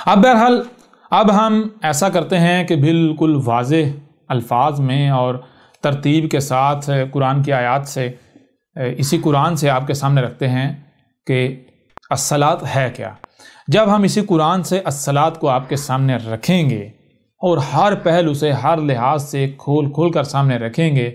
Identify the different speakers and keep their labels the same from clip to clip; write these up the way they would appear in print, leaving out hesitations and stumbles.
Speaker 1: اب بہرحال اب ہم ایسا کرتے ہیں کہ بالکل واضح الفاظ میں اور ترتیب کے ساتھ قرآن کی آیات سے اسی قرآن سے آپ کے سامنے رکھتے ہیں کہ الصلاۃ ہے کیا۔ جب ہم اسی قرآن سے الصلاۃ کو آپ کے سامنے رکھیں گے اور ہر پہلو سے ہر لحاظ سے کھول کھول کر سامنے رکھیں گے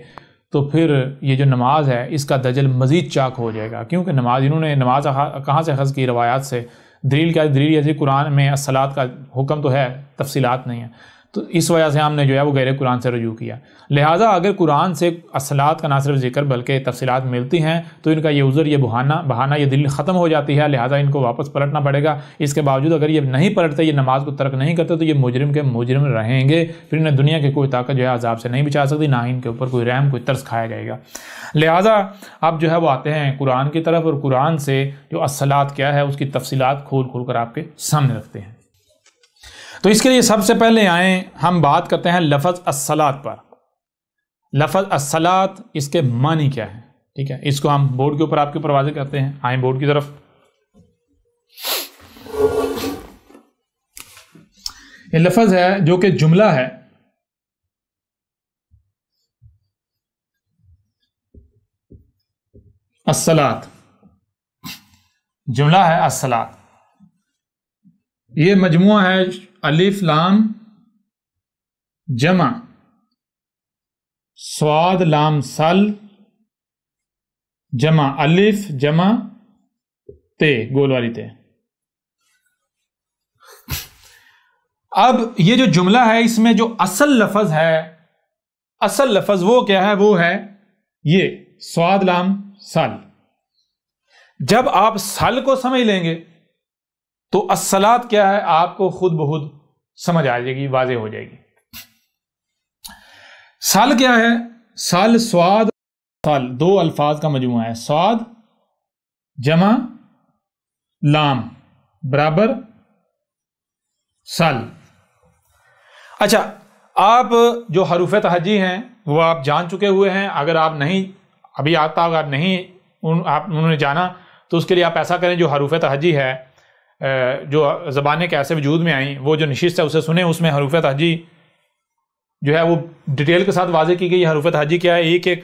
Speaker 1: تو پھر یہ جو نماز ہے اس کا دجل مزید چاک ہو جائے گا، کیونکہ انہوں نے نماز کہاں سے اخذ کی؟ روایات سے۔ دلیل کیا؟ دلیل ایسی قرآن میں الصلاۃ کا حکم تو ہے، تفصیلات نہیں ہیں، تو اس وجہ سے ہم نے جو ہے وہ غیر قرآن سے رجوع کیا۔ لہٰذا اگر قرآن سے الصلاۃ کا نہ صرف ذکر بلکہ تفصیلات ملتی ہیں تو ان کا یہ عذر، یہ بہانہ، یہ دلیل ختم ہو جاتی ہے، لہٰذا ان کو واپس پلٹنا پڑے گا۔ اس کے باوجود اگر یہ نہیں پلٹتے، یہ نماز کو ترک نہیں کرتے تو یہ مجرم کے مجرم رہیں گے، پھر انہیں دنیا کی کوئی طاقت جو ہے عذاب سے نہیں بچا سکتی، نہ ہی ان کے اوپر کوئی رحم، کوئی ترس کھایا جائے گا۔ لہٰذا اب جو ہے وہ آتے ہیں قرآن کی طرف، اور قرآن سے جو الصلاۃ کیا ہے اس کی تفصیلات کھول کھول کر آپ کے سامنے رکھتے ہیں۔ تو اس کے لیے سب سے پہلے آئیں ہم بات کرتے ہیں لفظ الصلاۃ پر۔ لفظ الصلاۃ اس کے معنی کیا ہے؟ ٹھیک ہے، اس کو ہم بورڈ کے اوپر آپ کے اوپر واضح کرتے ہیں۔ آئیں بورڈ کی طرف۔ یہ لفظ ہے جو کہ جملہ ہے، الصلاۃ جملہ ہے الصلاۃ۔ یہ مجموعہ ہے الف لام جمع صاد لام سل جمع الف جمع تے، گول والی تے۔ اب یہ جو جملہ ہے اس میں جو اصل لفظ ہے، اصل لفظ وہ کیا ہے؟ وہ ہے یہ صاد لام سل۔ جب آپ سل کو سمجھ لیں گے تو الصلاۃ کیا ہے آپ کو خود بخود سمجھ آ جائے گی، واضح ہو جائے گی۔ سل کیا ہے؟ سل صاد سل دو الفاظ کا مجموعہ ہے، صاد جمع لام برابر سل۔ اچھا، آپ جو حروف تہجی ہیں وہ آپ جان چکے ہوئے ہیں، اگر آپ نہیں ابھی آتا اگر نہیں انہوں نے جانا تو اس کے لیے آپ ایسا کریں، جو حروف تہجی ہے جو زبانیں کیسے وجود میں آئیں وہ جو نشست ہے اسے سنیں، اس میں حروف تہجی جو ہے وہ ڈیٹیل کے ساتھ واضح کی گئی۔ حروف تہجی کیا ہے؟ ایک ایک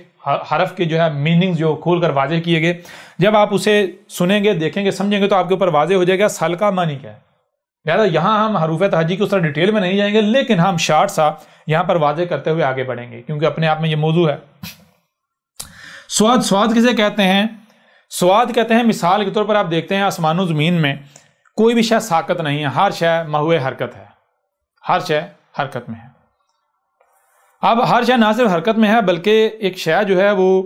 Speaker 1: حرف کے جو ہے میننگز جو کھول کر واضح کیے گئے۔ جب آپ اسے سنیں گے، دیکھیں گے، سمجھیں گے تو آپ کے اوپر واضح ہو جائے گا سل کا معنی کیا ہے۔ لہٰذا یہاں ہم حروف تہجی کی اس طرح ڈیٹیل میں نہیں جائیں گے، لیکن ہم شارٹ سا یہاں پر واضح کرتے ہوئے آگے بڑھیں گے، کیونکہ اپنے آپ میں یہ موضوع ہے۔ سواد کسے کہتے ہیں؟ سواد کہتے ہیں، مثال کے طور پر آپ دیکھتے ہیں آسمان و زمین میں کوئی بھی شے ساکت نہیں ہے، ہر شے محو حرکت ہے، ہر شے حرکت میں ہے۔ اب ہر شے نہ صرف حرکت میں ہے بلکہ ایک شے جو ہے وہ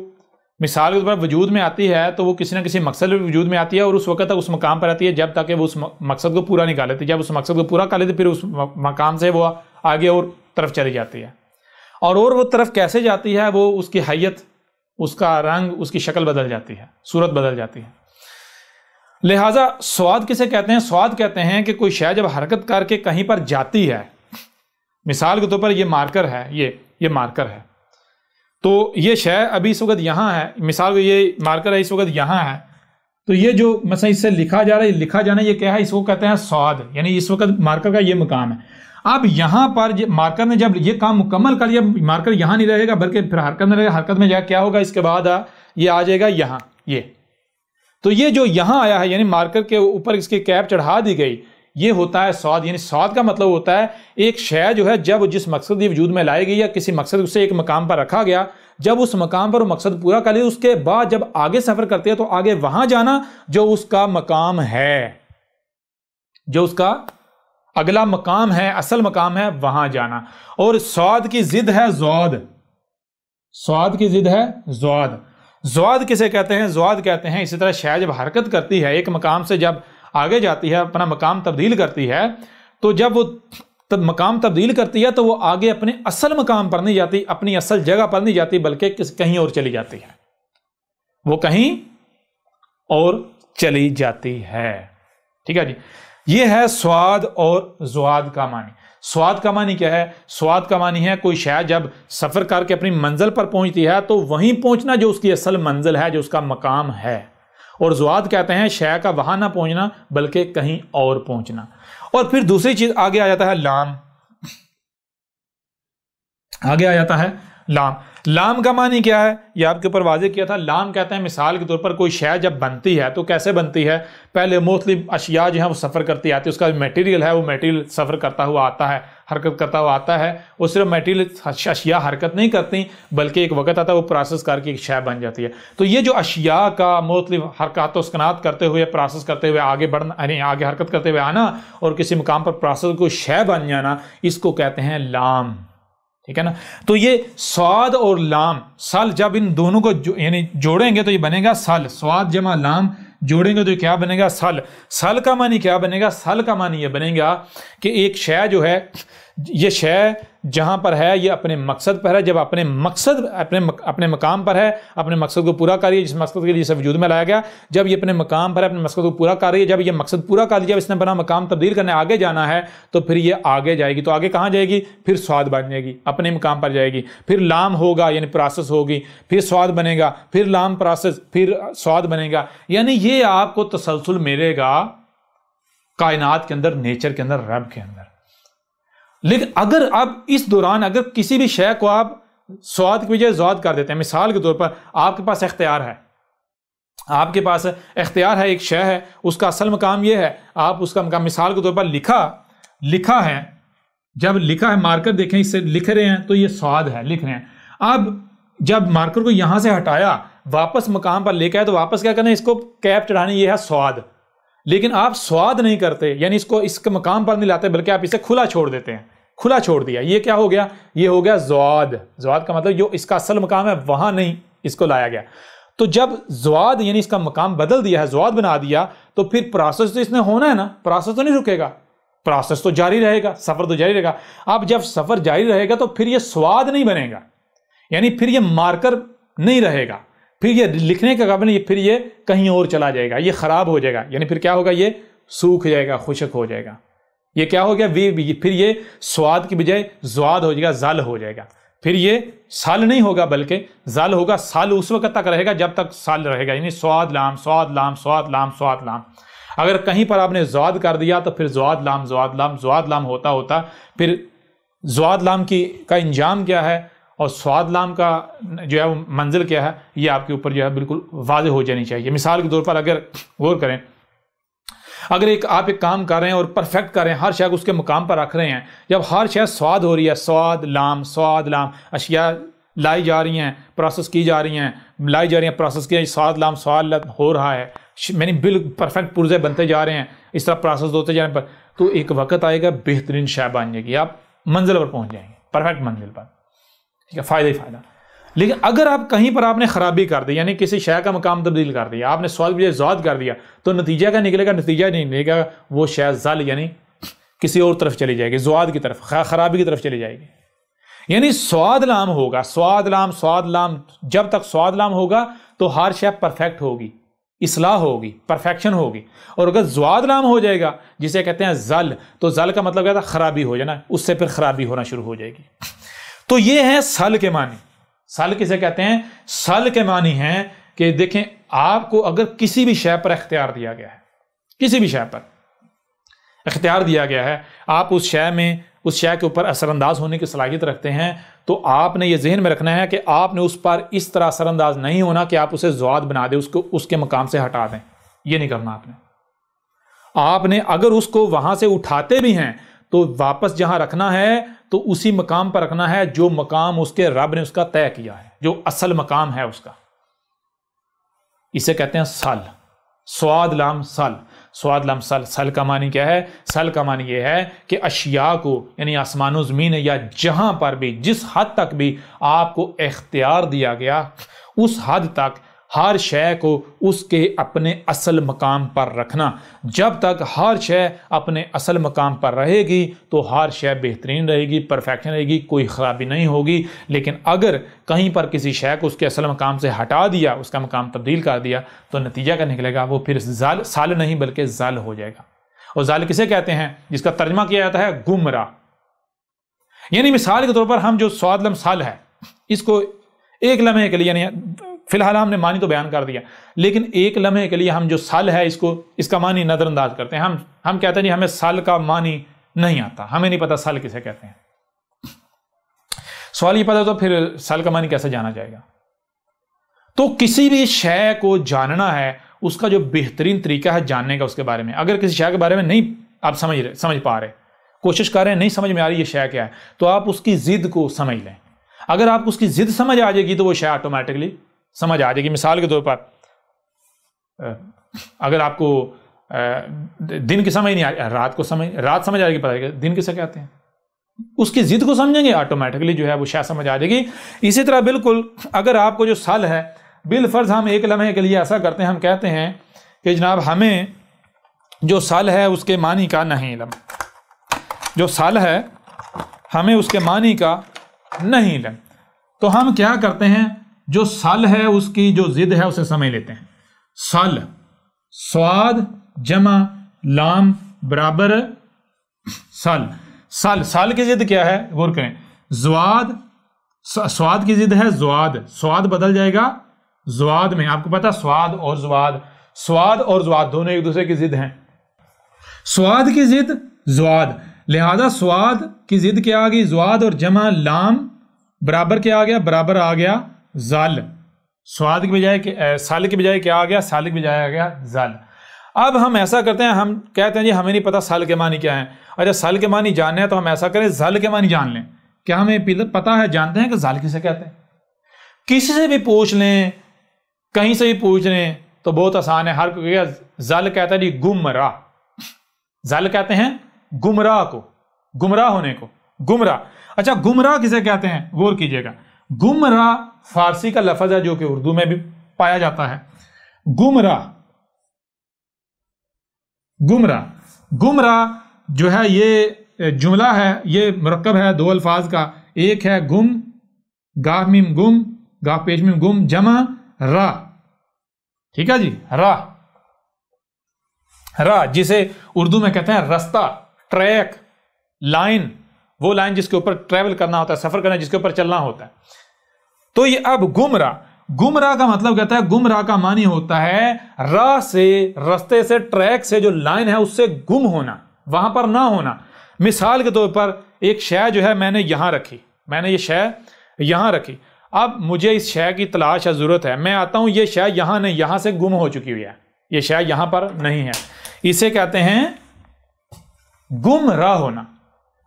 Speaker 1: مثال کے طور پر وجود میں آتی ہے تو وہ کسی نہ کسی مقصد وجود میں آتی ہے، اور اس وقت تک اس مقام پر آتی ہے جب تک کہ وہ اس مقصد کو پورا نہیں کر لیتی۔ جب اس مقصد کو پورا کر لیتی پھر اس مقام سے وہ آگے اور طرف چلی جاتی ہے، اور وہ طرف کیسے جاتی ہے؟ وہ اس کی حیت، اس کا رنگ، اس کی شکل بدل جاتی ہے، صورت بدل جاتی ہے۔ لہٰذا سواد کسے کہتے ہیں؟ سواد کہتے ہیں کہ کوئی شے جب حرکت کر کے کہیں پر جاتی ہے، مثال کے طور پر یہ مارکر ہے، یہ مارکر ہے، تو یہ شے ابھی اس وقت یہاں ہے، مثال کو یہ مارکر ہے اس وقت یہاں ہے، تو یہ جو مثلا اس سے لکھا جا رہا ہے، لکھا جانا یہ کیا ہے؟ اس کو کہتے ہیں سواد، یعنی اس وقت مارکر کا یہ مقام ہے۔ اب یہاں پر مارکر نے جب یہ کام مکمل کر لیا، مارکر یہاں نہیں رہے گا بلکہ پھر حرکت میں رہے گا، حرکت میں جا کیا ہوگا؟ اس کے بعد یہ آ جائے گا یہاں، یہ تو یہ جو یہاں آیا ہے یعنی مارکر کے اوپر اس کی کیپ چڑھا دی گئی، یہ ہوتا ہے سواد۔ یعنی سواد کا مطلب ہوتا ہے ایک شے جو ہے جب جس مقصد کی وجود میں لائے گئی یا کسی مقصد سے ایک مقام پر رکھا گیا، جب اس مقام پر وہ مقصد پورا کر لیا، اس کے بعد جب آگے سفر کرتے ہیں تو آگے وہاں جانا جو اس کا مقام ہے، جو اس کا اگلا مقام ہے، اصل مقام ہے، وہاں جانا۔ اور سواد کی ضد ہے زواد، سواد کی ضد ہے زواد۔ زواد کسے کہتے ہیں؟ زواد کہتے ہیں اسی طرح شے جب حرکت کرتی ہے ایک مقام سے جب آگے جاتی ہے، اپنا مقام تبدیل کرتی ہے، تو جب وہ مقام تبدیل کرتی ہے تو وہ آگے اپنے اصل مقام پر نہیں جاتی، اپنی اصل جگہ پر نہیں جاتی، بلکہ کہیں اور چلی جاتی ہے، وہ کہیں اور چلی جاتی ہے۔ ٹھیک ہے جی، یہ ہے سواد اور زواد کا معنی۔ سواد کا معنی کیا ہے؟ سواد کا معنی ہے کوئی شے جب سفر کر کے اپنی منزل پر پہنچتی ہے تو وہیں پہنچنا جو اس کی اصل منزل ہے، جو اس کا مقام ہے، اور زواد کہتے ہیں شے کا وہاں نہ پہنچنا بلکہ کہیں اور پہنچنا. اور پھر دوسری چیز آگے آ جاتا ہے لام. آگے آ جاتا ہے لام. لام کا معنی کیا ہے یہ آپ کے اوپر واضح کیا تھا. لام کہتے ہیں مثال کے طور پر کوئی شے جب بنتی ہے تو کیسے بنتی ہے؟ پہلے مختلف اشیاء جو ہیں وہ سفر کرتی آتی ہے، اس کا میٹیریل ہے وہ میٹیریل سفر کرتا ہوا آتا ہے، حرکت کرتا ہوا آتا ہے. اور صرف میٹیریل اشیاء حرکت نہیں کرتی بلکہ ایک وقت آتا ہے وہ پروسیس کر کے ایک شے بن جاتی ہے. تو یہ جو اشیاء کا مختلف حرکات و سکنات کرتے ہوئے پروسیس کرتے ہوئے آگے بڑھنا، یعنی آگے حرکت کرتے ہوئے آنا اور کسی مقام پر پروسیس کو شے بن جانا، اس کو کہتے ہیں لام. ٹھیک ہے نا. تو یہ سواد اور لام سل جب ان دونوں کو یعنی جوڑیں گے تو یہ بنے گا سل. سواد جمع لام جوڑیں گے تو یہ کیا بنے گا؟ سل. سل کا معنی کیا بنے گا؟ سل کا معنی یہ بنے گا کہ ایک شے جو ہے، یہ شے جہاں پر ہے یہ اپنے مقصد پر ہے. جب اپنے مقصد اپنے مقام پر ہے، اپنے مقصد کو پورا کر رہی ہے جس مقصد کے لیے اسے وجود میں لایا گیا، جب یہ اپنے مقام پر ہے اپنے مقصد کو پورا کر رہی ہے، جب یہ مقصد پورا کر لیا اس نے اپنا مقام تبدیل کرنے آگے جانا ہے تو پھر یہ آگے جائے گی. تو آگے کہاں جائے گی؟ پھر سواد بن جائے گی، اپنے مقام پر جائے گی. پھر لام ہوگا یعنی پروسیس ہوگی، پھر سواد بنے گا، پھر لام پروسیس، پھر سواد بنے گا. یعنی یہ آپ کو تسلسل ملے گا کائنات کے اندر، نیچر کے اندر، رب کے اندر. لیکن اگر اب اس دوران اگر کسی بھی شے کو آپ سواد کی بجائے زواد کر دیتے ہیں، مثال کے طور پر آپ کے پاس اختیار ہے، آپ کے پاس اختیار ہے، ایک شے ہے، اس کا اصل مقام یہ ہے، آپ اس کا مقام مثال کے طور پر لکھا ہے، جب لکھا ہے مارکر دیکھیں اس سے لکھ رہے ہیں تو یہ سواد ہے، لکھ رہے ہیں. اب جب مارکر کو یہاں سے ہٹایا واپس مقام پر لے کے آئے تو واپس کیا کرنا ہے؟ اس کو کیپ چڑھانی، یہ ہے سواد. لیکن آپ سواد نہیں کرتے، یعنی اس کو اس کے مقام پر نہیں لاتے بلکہ آپ اسے کھلا چھوڑ دیتے ہیں. کھلا چھوڑ دیا، یہ کیا ہو گیا؟ یہ ہو گیا زواد. زواد کا مطلب جو اس کا اصل مقام ہے وہاں نہیں اس کو لایا گیا. تو جب زواد یعنی اس کا مقام بدل دیا ہے، زواد بنا دیا، تو پھر پروسیس تو اس نے ہونا ہے نا، پروسیس تو نہیں رکے گا، پروسیس تو جاری رہے گا، سفر تو جاری رہے گا. اب جب سفر جاری رہے گا تو پھر یہ سواد نہیں بنے گا، یعنی پھر یہ مارکر نہیں رہے گا، پھر یہ لکھنے کا قابل نہیں، پھر یہ کہیں اور چلا جائے گا، یہ خراب ہو جائے گا. یعنی پھر کیا ہوگا؟ یہ سوکھ جائے گا، خشک ہو جائے گا. یہ کیا ہو گیا؟ پھر یہ سواد کی بجائے زواد ہو جائے گا، زل ہو جائے گا. پھر یہ سال نہیں ہوگا بلکہ زل ہوگا. سال اس وقت تک رہے گا جب تک سال رہے گا، یعنی سواد لام سواد لام سواد لام سواد لام. اگر کہیں پر آپ نے زواد کر دیا تو پھر زواد لام زواد لام زواد لام ہوتا پھر زواد لام کا انجام کیا ہے اور سواد لام کا جو ہے منزل کیا ہے، یہ آپ کے اوپر جو ہے بالکل واضح ہو جانی چاہیے. مثال کے طور پر اگر غور کریں، اگر آپ ایک کام کر رہے ہیں اور پرفیکٹ کر رہے ہیں، ہر شے کو اس کے مقام پر رکھ رہے ہیں، جب ہر شے سواد ہو رہی ہے، سواد لام اشیاء لائی جا رہی ہیں، پروسیس کی جا رہی ہیں، لائی جا رہی ہیں، پروسیس کی، سواد لام ہو رہا ہے، یعنی بالکل پرفیکٹ پرزے بنتے جا رہے ہیں، اس طرح پروسیس ہوتے جانے پر تو ایک وقت آئے گا بہترین شے بن جائے گی، آپ منزل پر پہنچ جائیں گے، پرفیکٹ منزل پر. ٹھیک ہے، فائدہ ہی فائدہ. لیکن اگر آپ کہیں پر آپ نے خرابی کر دی، یعنی کسی شے کا مقام تبدیل کر دیا، آپ نے سواد بجائے زواد کر دیا، تو نتیجہ کیا نکلے گا؟ نتیجہ نہیں نکلے گا، وہ شے زل یعنی کسی اور طرف چلی جائے گی، زواد کی طرف، خرابی کی طرف چلی جائے گی. یعنی سواد لام ہوگا، سواد لام، جب تک سواد لام ہوگا تو ہر شے پرفیکٹ ہوگی، اصلاح ہوگی، پرفیکشن ہوگی. اور اگر زواد لام ہو جائے گا جسے کہتے ہیں زل، تو زل کا مطلب کیا تھا؟ خرابی ہو جانا، اس سے پھر خرابی ہونا شروع ہو جائے گی. تو یہ ہے سل کے معنی. سل کسے کہتے ہیں؟ سل کے معنی ہیں کہ دیکھیں آپ کو اگر کسی بھی شے پر اختیار دیا گیا ہے، کسی بھی شے پر اختیار دیا گیا ہے، آپ اس شے کے اوپر اثر انداز ہونے کی صلاحیت رکھتے ہیں، تو آپ نے یہ ذہن میں رکھنا ہے کہ آپ نے اس پر اس طرح اثر انداز نہیں ہونا کہ آپ اسے زواد بنا دیں، اس کے مقام سے ہٹا دیں. یہ نہیں کرنا آپ نے اگر اس کو وہاں سے اٹھاتے بھی ہیں تو واپس جہاں رکھنا ہے تو اسی مقام پر رکھنا ہے جو مقام اس کے رب نے اس کا طے کیا ہے، جو اصل مقام ہے اس کا. اسے کہتے ہیں سل. سواد لام سل، سواد لام سل. سل کا معنی کیا ہے؟ سل کا معنی یہ ہے کہ اشیاء کو، یعنی آسمان و زمین یا جہاں پر بھی جس حد تک بھی آپ کو اختیار دیا گیا، اس حد تک ہر شے کو اس کے اپنے اصل مقام پر رکھنا. جب تک ہر شے اپنے اصل مقام پر رہے گی تو ہر شے بہترین رہے گی، پرفیکشن رہے گی، کوئی خرابی نہیں ہوگی. لیکن اگر کہیں پر کسی شے کو اس کے اصل مقام سے ہٹا دیا، اس کا مقام تبدیل کر دیا، تو نتیجہ کیا نکلے گا؟ وہ پھر سال نہیں بلکہ زل ہو جائے گا. اور زل کسے کہتے ہیں؟ جس کا ترجمہ کیا جاتا ہے گمراہ. یعنی مثال کے طور پر ہم جو سواد لم سال ہے، اس کو ایک لمحے کے لیے، یعنی فی الحال ہم نے معنی تو بیان کر دیا، لیکن ایک لمحے کے لیے ہم جو سل ہے اس کا معنی نظر انداز کرتے ہیں. ہم کہتے ہیں نہیں ہمیں سل کا معنی نہیں آتا، ہمیں نہیں پتا سل کسے کہتے ہیں. سوال یہ پتا تو پھر سل کا معنی کیسے جانا جائے گا؟ تو کسی بھی شے کو جاننا ہے، اس کا جو بہترین طریقہ ہے جاننے کا اس کے بارے میں. اگر کسی شے کے بارے میں نہیں آپ سمجھ پا رہے، کوشش کر رہے ہیں، نہیں سمجھ میں آ رہی یہ شے کیا ہے، تو آپ اس کی ضد کو سمجھ لیں. اگر آپ اس کی ضد سمجھ آ جائے گی تو وہ شے آٹومیٹکلی سمجھ آ جائے گی. مثال کے طور پر اگر آپ کو دن کی سمجھ نہیں آ رہی، رات سمجھ آ جائے گی، پتہ ہے کہ دن کسے کہتے ہیں. اس کی ضد کو سمجھیں گے آٹومیٹکلی جو ہے وہ شے سمجھ آ جائے گی. اسی طرح بالکل اگر آپ کو جو سل ہے، بالفرض ہم ایک لمحے کے لیے ایسا کرتے ہیں، ہم کہتے ہیں کہ جناب ہمیں جو سل ہے اس کے معنی کا نہیں علم، جو سل ہے ہمیں اس کے معنی کا نہیں علم. تو ہم کیا کرتے ہیں، جو سل ہے اس کی جو ضد ہے اسے سمجھ لیتے ہیں. سل سواد جمع لام برابر سل. سل کی ضد کیا ہے غور کریں، زواد. سواد کی ضد ہے زواد، سواد بدل جائے گا زواد میں. آپ کو پتا سواد اور زواد دونوں ایک دوسرے کی ضد ہیں. سواد کی ضد زواد، لہذا سواد کی ضد کیا آ گئی زواد، اور جمع لام برابر کیا آ گیا، برابر آ گیا زل. سواد کی بجائے سال کی بجائے کیا آ گیا، سال کی بجائے آ گیا زل. اب ہم ایسا کرتے ہیں، ہم کہتے ہیں جی ہمیں نہیں پتا سال کے معنی کیا ہیں. اچھا سال کے معنی جاننے ہیں تو ہم ایسا کریں زل کے معنی جان لیں. کیا ہمیں پتا ہے، جانتے ہیں کہ زل کسے کہتے ہیں؟ کسی سے بھی پوچھ لیں، کہیں سے بھی پوچھ لیں تو بہت آسان ہے. ہر کوئی زل کہتا ہے جی گمراہ. زل کہتے ہیں گمراہ کو، گمراہ ہونے کو، گمراہ. اچھا گمراہ کسے کہتے ہیں غور کیجئے گا. گمراہ فارسی کا لفظ ہے جو کہ اردو میں بھی پایا جاتا ہے. گمراہ جو ہے یہ جملہ ہے، یہ مرکب ہے دو الفاظ کا. ایک ہے گم، گاہ میم گم، گاہ پیش میم گم، جمع راہ. ٹھیک ہے جی، راہ جسے اردو میں کہتے ہیں رستہ، ٹریک، لائن، وہ لائن جس کے اوپر ٹریول کرنا ہوتا ہے، سفر کرنا جس کے اوپر چلنا ہوتا ہے. تو یہ اب گمراہ کا مطلب کہتا ہے، گمراہ کا معنی ہوتا ہے راہ سے، رستے سے، ٹریک سے جو لائن ہے اس سے گم ہونا، وہاں پر نہ ہونا. مثال کے طور پر ایک شے جو ہے میں نے یہاں رکھی، میں نے یہ شے یہاں رکھی. اب مجھے اس شے کی تلاش ہے، ضرورت ہے، میں آتا ہوں، یہ شے یہاں نہیں، یہاں سے گم ہو چکی ہوئی ہے، یہ شے یہاں پر نہیں ہے. اسے کہتے ہیں گم راہ ہونا.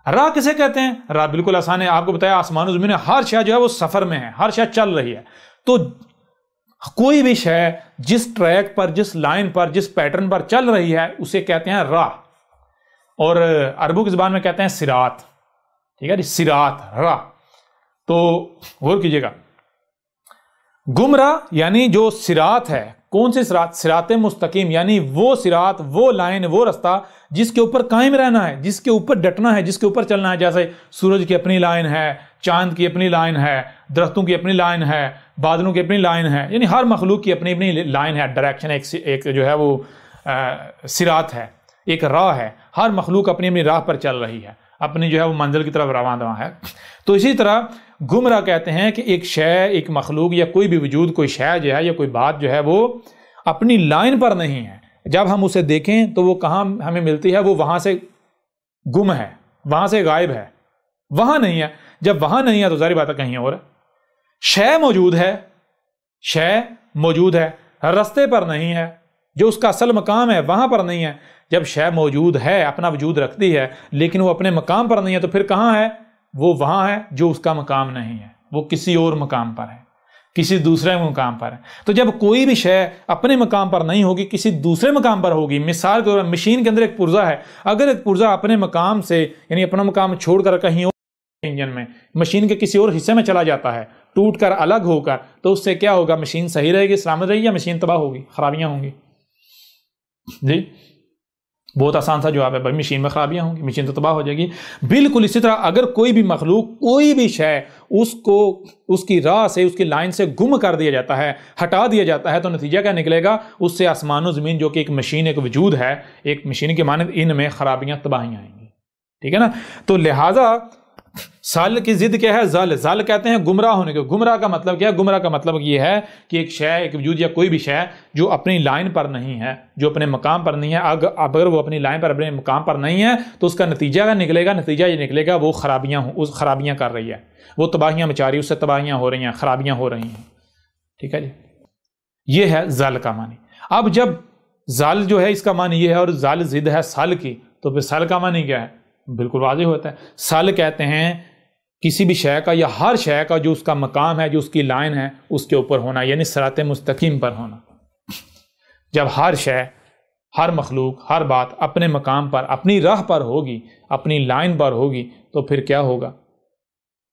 Speaker 1: راہ کسے کہتے ہیں؟ راہ بالکل آسان ہے، آپ کو بتایا آسمان و زمین، ہر شے جو ہے وہ سفر میں ہے، ہر شے چل رہی ہے. تو کوئی بھی شے جس ٹریک پر، جس لائن پر، جس پیٹرن پر چل رہی ہے اسے کہتے ہیں راہ. اور عربوں کی زبان میں کہتے ہیں صراط. ٹھیک ہے جی، صراط، راہ. تو غور کیجئے گا، گمراہ یعنی جو صراط ہے، کون سے صراط؟ صراط مستقیم، یعنی وہ صراط، وہ لائن، وہ رستہ جس کے اوپر قائم رہنا ہے، جس کے اوپر ڈٹنا ہے، جس کے اوپر چلنا ہے. جیسے سورج کی اپنی لائن ہے، چاند کی اپنی لائن ہے، درختوں کی اپنی لائن ہے، بادلوں کی اپنی لائن ہے، یعنی ہر مخلوق کی اپنی اپنی لائن ہے، ڈائریکشن. ایک جو ہے وہ صراط ہے، ایک راہ ہے. ہر مخلوق اپنی اپنی راہ پر چل رہی ہے، اپنی جو ہے وہ منزل کی طرف رواں دواں ہے. تو اسی طرح گمراہ کہتے ہیں کہ ایک شے، ایک مخلوق یا کوئی بھی وجود، کوئی شے جو ہے یا کوئی بات جو ہے وہ اپنی لائن پر نہیں ہے. جب ہم اسے دیکھیں تو وہ کہاں ہمیں ملتی ہے، وہ وہاں سے گم ہے، وہاں سے غائب ہے، وہاں نہیں ہے. جب وہاں نہیں ہے تو ظاہر بات ہے کہیں اور ہے. شے موجود ہے، شے موجود ہے، رستے پر نہیں ہے، جو اس کا اصل مقام ہے وہاں پر نہیں ہے. جب شے موجود ہے، اپنا وجود رکھتی ہے، لیکن وہ اپنے مقام پر نہیں ہے، تو پھر کہاں ہے؟ وہ وہاں ہے جو اس کا مقام نہیں ہے، وہ کسی اور مقام پر ہے، کسی دوسرے مقام پر ہے. تو جب کوئی بھی شے اپنے مقام پر نہیں ہوگی، کسی دوسرے مقام پر ہوگی. مثال کے طور پر مشین کے اندر ایک پرزہ ہے، اگر ایک پرزہ اپنے مقام سے، یعنی اپنا مقام چھوڑ کر کہیں اور انجن میں، مشین کے کسی اور حصے میں چلا جاتا ہے، ٹوٹ کر، الگ ہو کر، تو اس سے کیا ہوگا؟ مشین صحیح رہے گی، سلامت رہے گی، یا مشین تباہ ہوگی، خرابیاں ہوں گی؟ جی بہت آسان سا جواب ہے بھائی، مشین میں خرابیاں ہوں گی، مشین تو تباہ ہو جائے گی. بالکل اسی طرح اگر کوئی بھی مخلوق، کوئی بھی شے، اس کو اس کی راہ سے، اس کی لائن سے گم کر دیا جاتا ہے، ہٹا دیا جاتا ہے، تو نتیجہ کیا نکلے گا؟ اس سے آسمان و زمین جو کہ ایک مشین، ایک وجود ہے، ایک مشین کے مانند، ان میں خرابیاں، تباہیاں آئیں گی. ٹھیک ہے نا؟ تو لہٰذا سال کی ضد کیا ہے؟ زل. زل کہتے ہیں گمراہ ہونے کو. گمراہ کا مطلب کیا ہے؟ گمراہ کا مطلب یہ ہے کہ ایک شے، ایک وجود یا کوئی بھی شے جو اپنی لائن پر نہیں ہے، جو اپنے مقام پر نہیں ہے، اگر وہ اپنی لائن پر، اپنے مقام پر نہیں ہے تو اس کا نتیجہ کیا نکلے گا؟ نتیجہ یہ نکلے گا وہ خرابیاں کر رہی ہے، وہ تباہیاں مچا رہی ہے، اس سے تباہیاں ہو رہی ہیں، خرابیاں ہو رہی ہیں. ٹھیک ہے جی، یہ ہے زل کا معنی. اب جب زل جو ہے اس کا معنی یہ ہے اور زل ضد ہے سل کی، تو پھر سل کا معنی کیا ہے؟ بالکل واضح ہوتا ہے. سل کہتے ہیں کسی بھی شے کا یا ہر شے کا جو اس کا مقام ہے، جو اس کی لائن ہے، اس کے اوپر ہونا، یعنی صراط مستقیم پر ہونا. جب ہر شے، ہر مخلوق، ہر بات اپنے مقام پر، اپنی راہ پر ہوگی، اپنی لائن پر ہوگی، تو پھر کیا ہوگا؟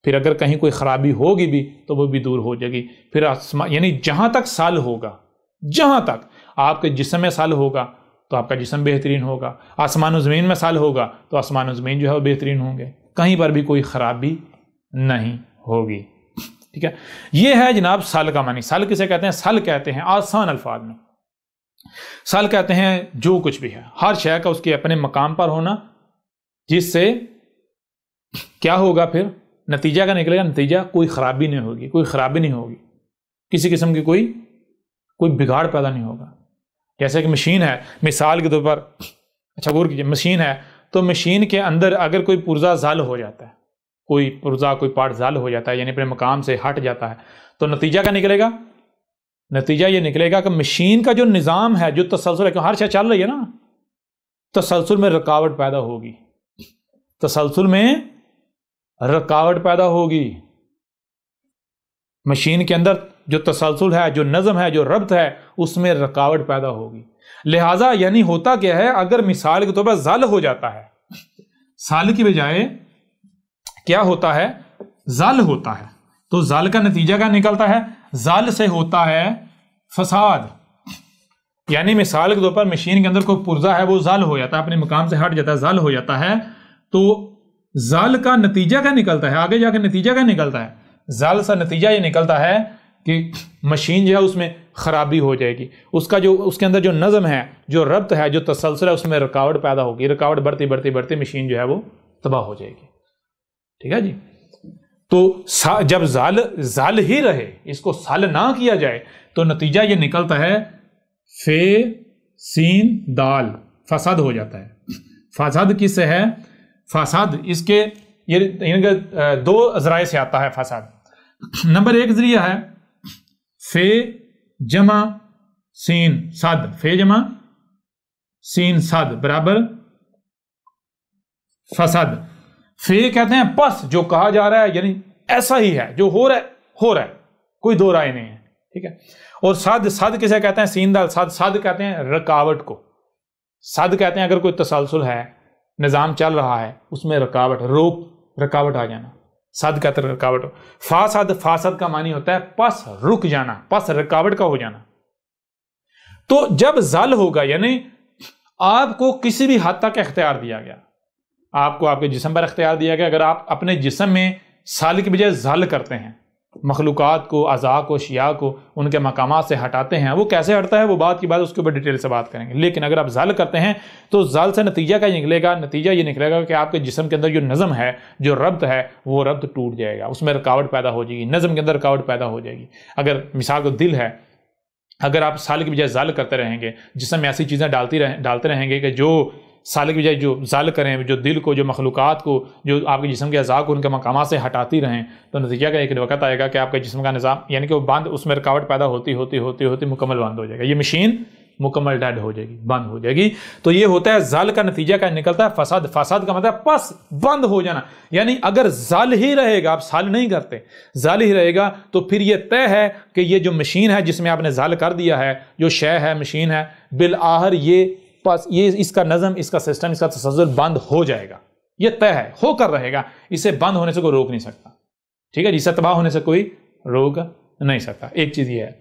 Speaker 1: پھر اگر کہیں کوئی خرابی ہوگی بھی تو وہ بھی دور ہو جائے گی. پھر یعنی جہاں تک سال ہوگا، جہاں تک آپ کے جسم میں سال ہوگا تو آپ کا جسم بہترین ہوگا، آسمان و زمین میں سال ہوگا تو آسمان و زمین جو ہے وہ بہترین ہوں گے، کہیں پر بھی کوئی خرابی نہیں ہوگی. ٹھیک ہے، یہ ہے جناب سال کا معنی. سال کسے کہتے ہیں؟ سال کہتے ہیں آسان الفاظ میں، سال کہتے ہیں جو کچھ بھی ہے، ہر شے کا اس کے اپنے مقام پر ہونا، جس سے کیا ہوگا؟ پھر نتیجہ کا نکلے گا، نتیجہ کوئی خرابی نہیں ہوگی، کوئی خرابی نہیں ہوگی، کسی قسم کی کوئی بگاڑ پیدا نہیں ہوگا. جیسے کہ مشین ہے، مثال کے طور پر، اچھا غور کیجیے، مشین ہے تو مشین کے اندر اگر کوئی پرزہ زال ہو جاتا ہے، کوئی پرزہ، کوئی پارٹ زال ہو جاتا ہے، یعنی اپنے مقام سے ہٹ جاتا ہے، تو نتیجہ کیا نکلے گا؟ نتیجہ یہ نکلے گا کہ مشین کا جو نظام ہے، جو تسلسل ہے، کہ ہر شے چل رہی ہے نا، تسلسل میں رکاوٹ پیدا ہوگی، تسلسل میں رکاوٹ پیدا ہوگی. مشین کے اندر جو تسلسل ہے، جو نظم ہے، جو ربط ہے، اس میں رکاوٹ پیدا ہوگی. لہٰذا یعنی ہوتا کیا ہے؟ اگر مثال کے طور پر زل ہو جاتا ہے، سال کی بجائے کیا ہوتا ہے؟ زل ہوتا ہے، تو زل کا نتیجہ کیا نکلتا ہے؟ زل سے ہوتا ہے فساد. یعنی مثال کے طور پر مشین کے اندر کوئی پرزہ ہے، وہ زل ہو جاتا ہے، اپنے مقام سے ہٹ جاتا ہے، زل ہو جاتا ہے، تو زل کا نتیجہ کیا نکلتا ہے؟ آگے جا کے نتیجہ کیا نکلتا ہے؟ زل سے نتیجہ یہ نکلتا ہے کہ مشین جو ہے اس میں خرابی ہو جائے گی، اس کے اندر جو نظم ہے، جو ربط ہے، جو تسلسل ہے، اس میں رکاوٹ پیدا ہوگی، رکاوٹ بڑھتی بڑھتی بڑھتی مشین جو ہے وہ تباہ ہو جائے گی. ٹھیک ہے جی، تو جب زال ہی رہے، اس کو سال نہ کیا جائے، تو نتیجہ یہ نکلتا ہے فے سین دال، فساد ہو جاتا ہے. فساد کس سے ہے؟ فساد اس کے یہ دو ذرائع سے آتا ہے فساد. نمبر ایک ذریعہ ہے فے جمع سین صد، فے جمع سین صد برابر فساد. فے کہتے ہیں پس جو کہا جا رہا ہے، یعنی ایسا ہی ہے، جو ہو رہا ہے، کوئی دو رائے نہیں ہے. ٹھیک ہے، اور صد کسے کہتے ہیں؟ سین دال صد. صد کہتے ہیں رکاوٹ کو. صد کہتے ہیں اگر کوئی تسلسل ہے، نظام چل رہا ہے، اس میں رکاوٹ آ جانا، صد کہتے ہیں رکاوٹ. فاسد کا معنی ہوتا ہے پس رک جانا، پس رکاوٹ کا ہو جانا. تو جب زل ہوگا، یعنی آپ کو کسی بھی حد تک اختیار دیا گیا، آپ کو آپ کے جسم پر اختیار دیا گیا، اگر آپ اپنے جسم میں سال کی بجائے زل کرتے ہیں، مخلوقات کو، اعضاء کو، اشیاء کو ان کے مقامات سے ہٹاتے ہیں، وہ کیسے ہٹتا ہے وہ بات کی بات اس کے اوپر ڈیٹیل سے بات کریں گے. لیکن اگر آپ زل کرتے ہیں تو زل سے نتیجہ کیا نکلے گا؟ نتیجہ یہ نکلے گا کہ آپ کے جسم کے اندر جو نظم ہے، جو ربط ہے، وہ ربط ٹوٹ جائے گا، اس میں رکاوٹ پیدا ہو جائے گی، نظم کے اندر رکاوٹ پیدا ہو جائے گی. اگر مثال کو دل ہے، اگر آپ سال کی بجائے زل کرتے رہیں گے، جسم میں ایسی چیزیں ڈالتے رہیں گے کہ جو سال کی بجائے جو زل کریں، جو دل کو، جو مخلوقات کو، جو آپ کے جسم کے اعضاء کو ان کے مقامات سے ہٹاتی رہیں، تو نتیجہ کا ایک وقت آئے گا کہ آپ کے جسم کا نظام، یعنی کہ وہ بند، اس میں رکاوٹ پیدا ہوتی ہوتی مکمل بند ہو جائے گا، یہ مشین مکمل ڈیڈ ہو جائے گی، بند ہو جائے گی. تو یہ ہوتا ہے زل کا نتیجہ کا نکلتا ہے فساد. فساد کا مطلب پس بند ہو جانا. یعنی اگر زل ہی رہے گا، آپ سال نہیں کرتے، زل ہی رہے گا، تو پھر یہ طے ہے کہ یہ جو مشین ہے جس میں آپ نے زل کر دیا ہے، جو شے ہے، مشین ہے، بالآخر یہ اس کا نظم، اس کا سسٹم، اس کا تسلسل بند ہو جائے گا. یہ طے ہے، ہو کر رہے گا، اسے بند ہونے سے کوئی روک نہیں سکتا. ٹھیک ہے، جسے تباہ ہونے سے کوئی روک نہیں سکتا. ایک چیز یہ ہے.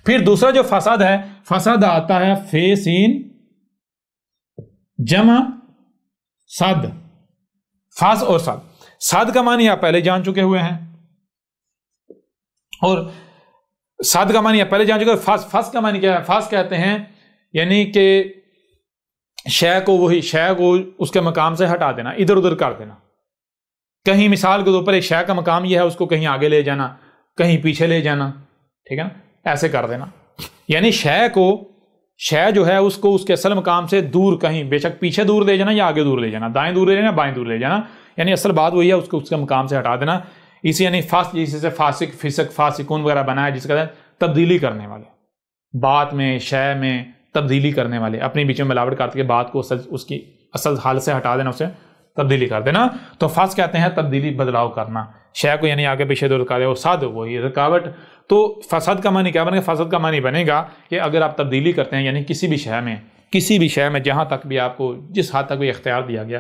Speaker 1: پھر دوسرا جو فساد ہے، فساد آتا ہے فے سین جمع صد. فاس اور صد. صد کا معنی آپ پہلے جان چکے ہوئے ہیں، اور صد کا معنی آپ پہلے جان چکے ہوئے. فاس کا معنی کیا ہے؟ فاس کہتے ہیں یعنی کہ شے کو اس کے مقام سے ہٹا دینا، ادھر ادھر کر دینا. کہیں مثال کے طور پر ایک شے کا مقام یہ ہے اس کو کہیں آگے لے جانا، کہیں پیچھے لے جانا، ٹھیک ہے نا، ایسے کر دینا. یعنی شے جو ہے اس کو اس کے اصل مقام سے دور، کہیں بے شک پیچھے دور لے جانا یا آگے دور لے جانا، دائیں دور لے جانا بائیں دور لے جانا، یعنی اصل بات وہی ہے، اس کو اس کے مقام سے ہٹا دینا. اسی یعنی جس سے فاسق، فسق، فاسقون وغیرہ بنا ہے، جس کا تبدیلی کرنے والے، بات میں، شے میں تبدیلی کرنے والے، اپنے بیچ میں ملاوٹ کر کے بات کو اس کی اصل حالت سے ہٹا دینا، اسے تبدیلی کر دینا. تو فاسق کہتے ہیں تبدیلی، بدلاؤ کرنا، شے کو یعنی آگے پیچھے دور کر دے. اور صد وہی رکاوٹ. تو فساد کا معنی کیا بنے گا؟ فساد کا معنی بنے گا کہ اگر آپ تبدیلی کرتے ہیں، یعنی کسی بھی شے میں جہاں تک بھی آپ کو جس حد تک بھی اختیار دیا گیا،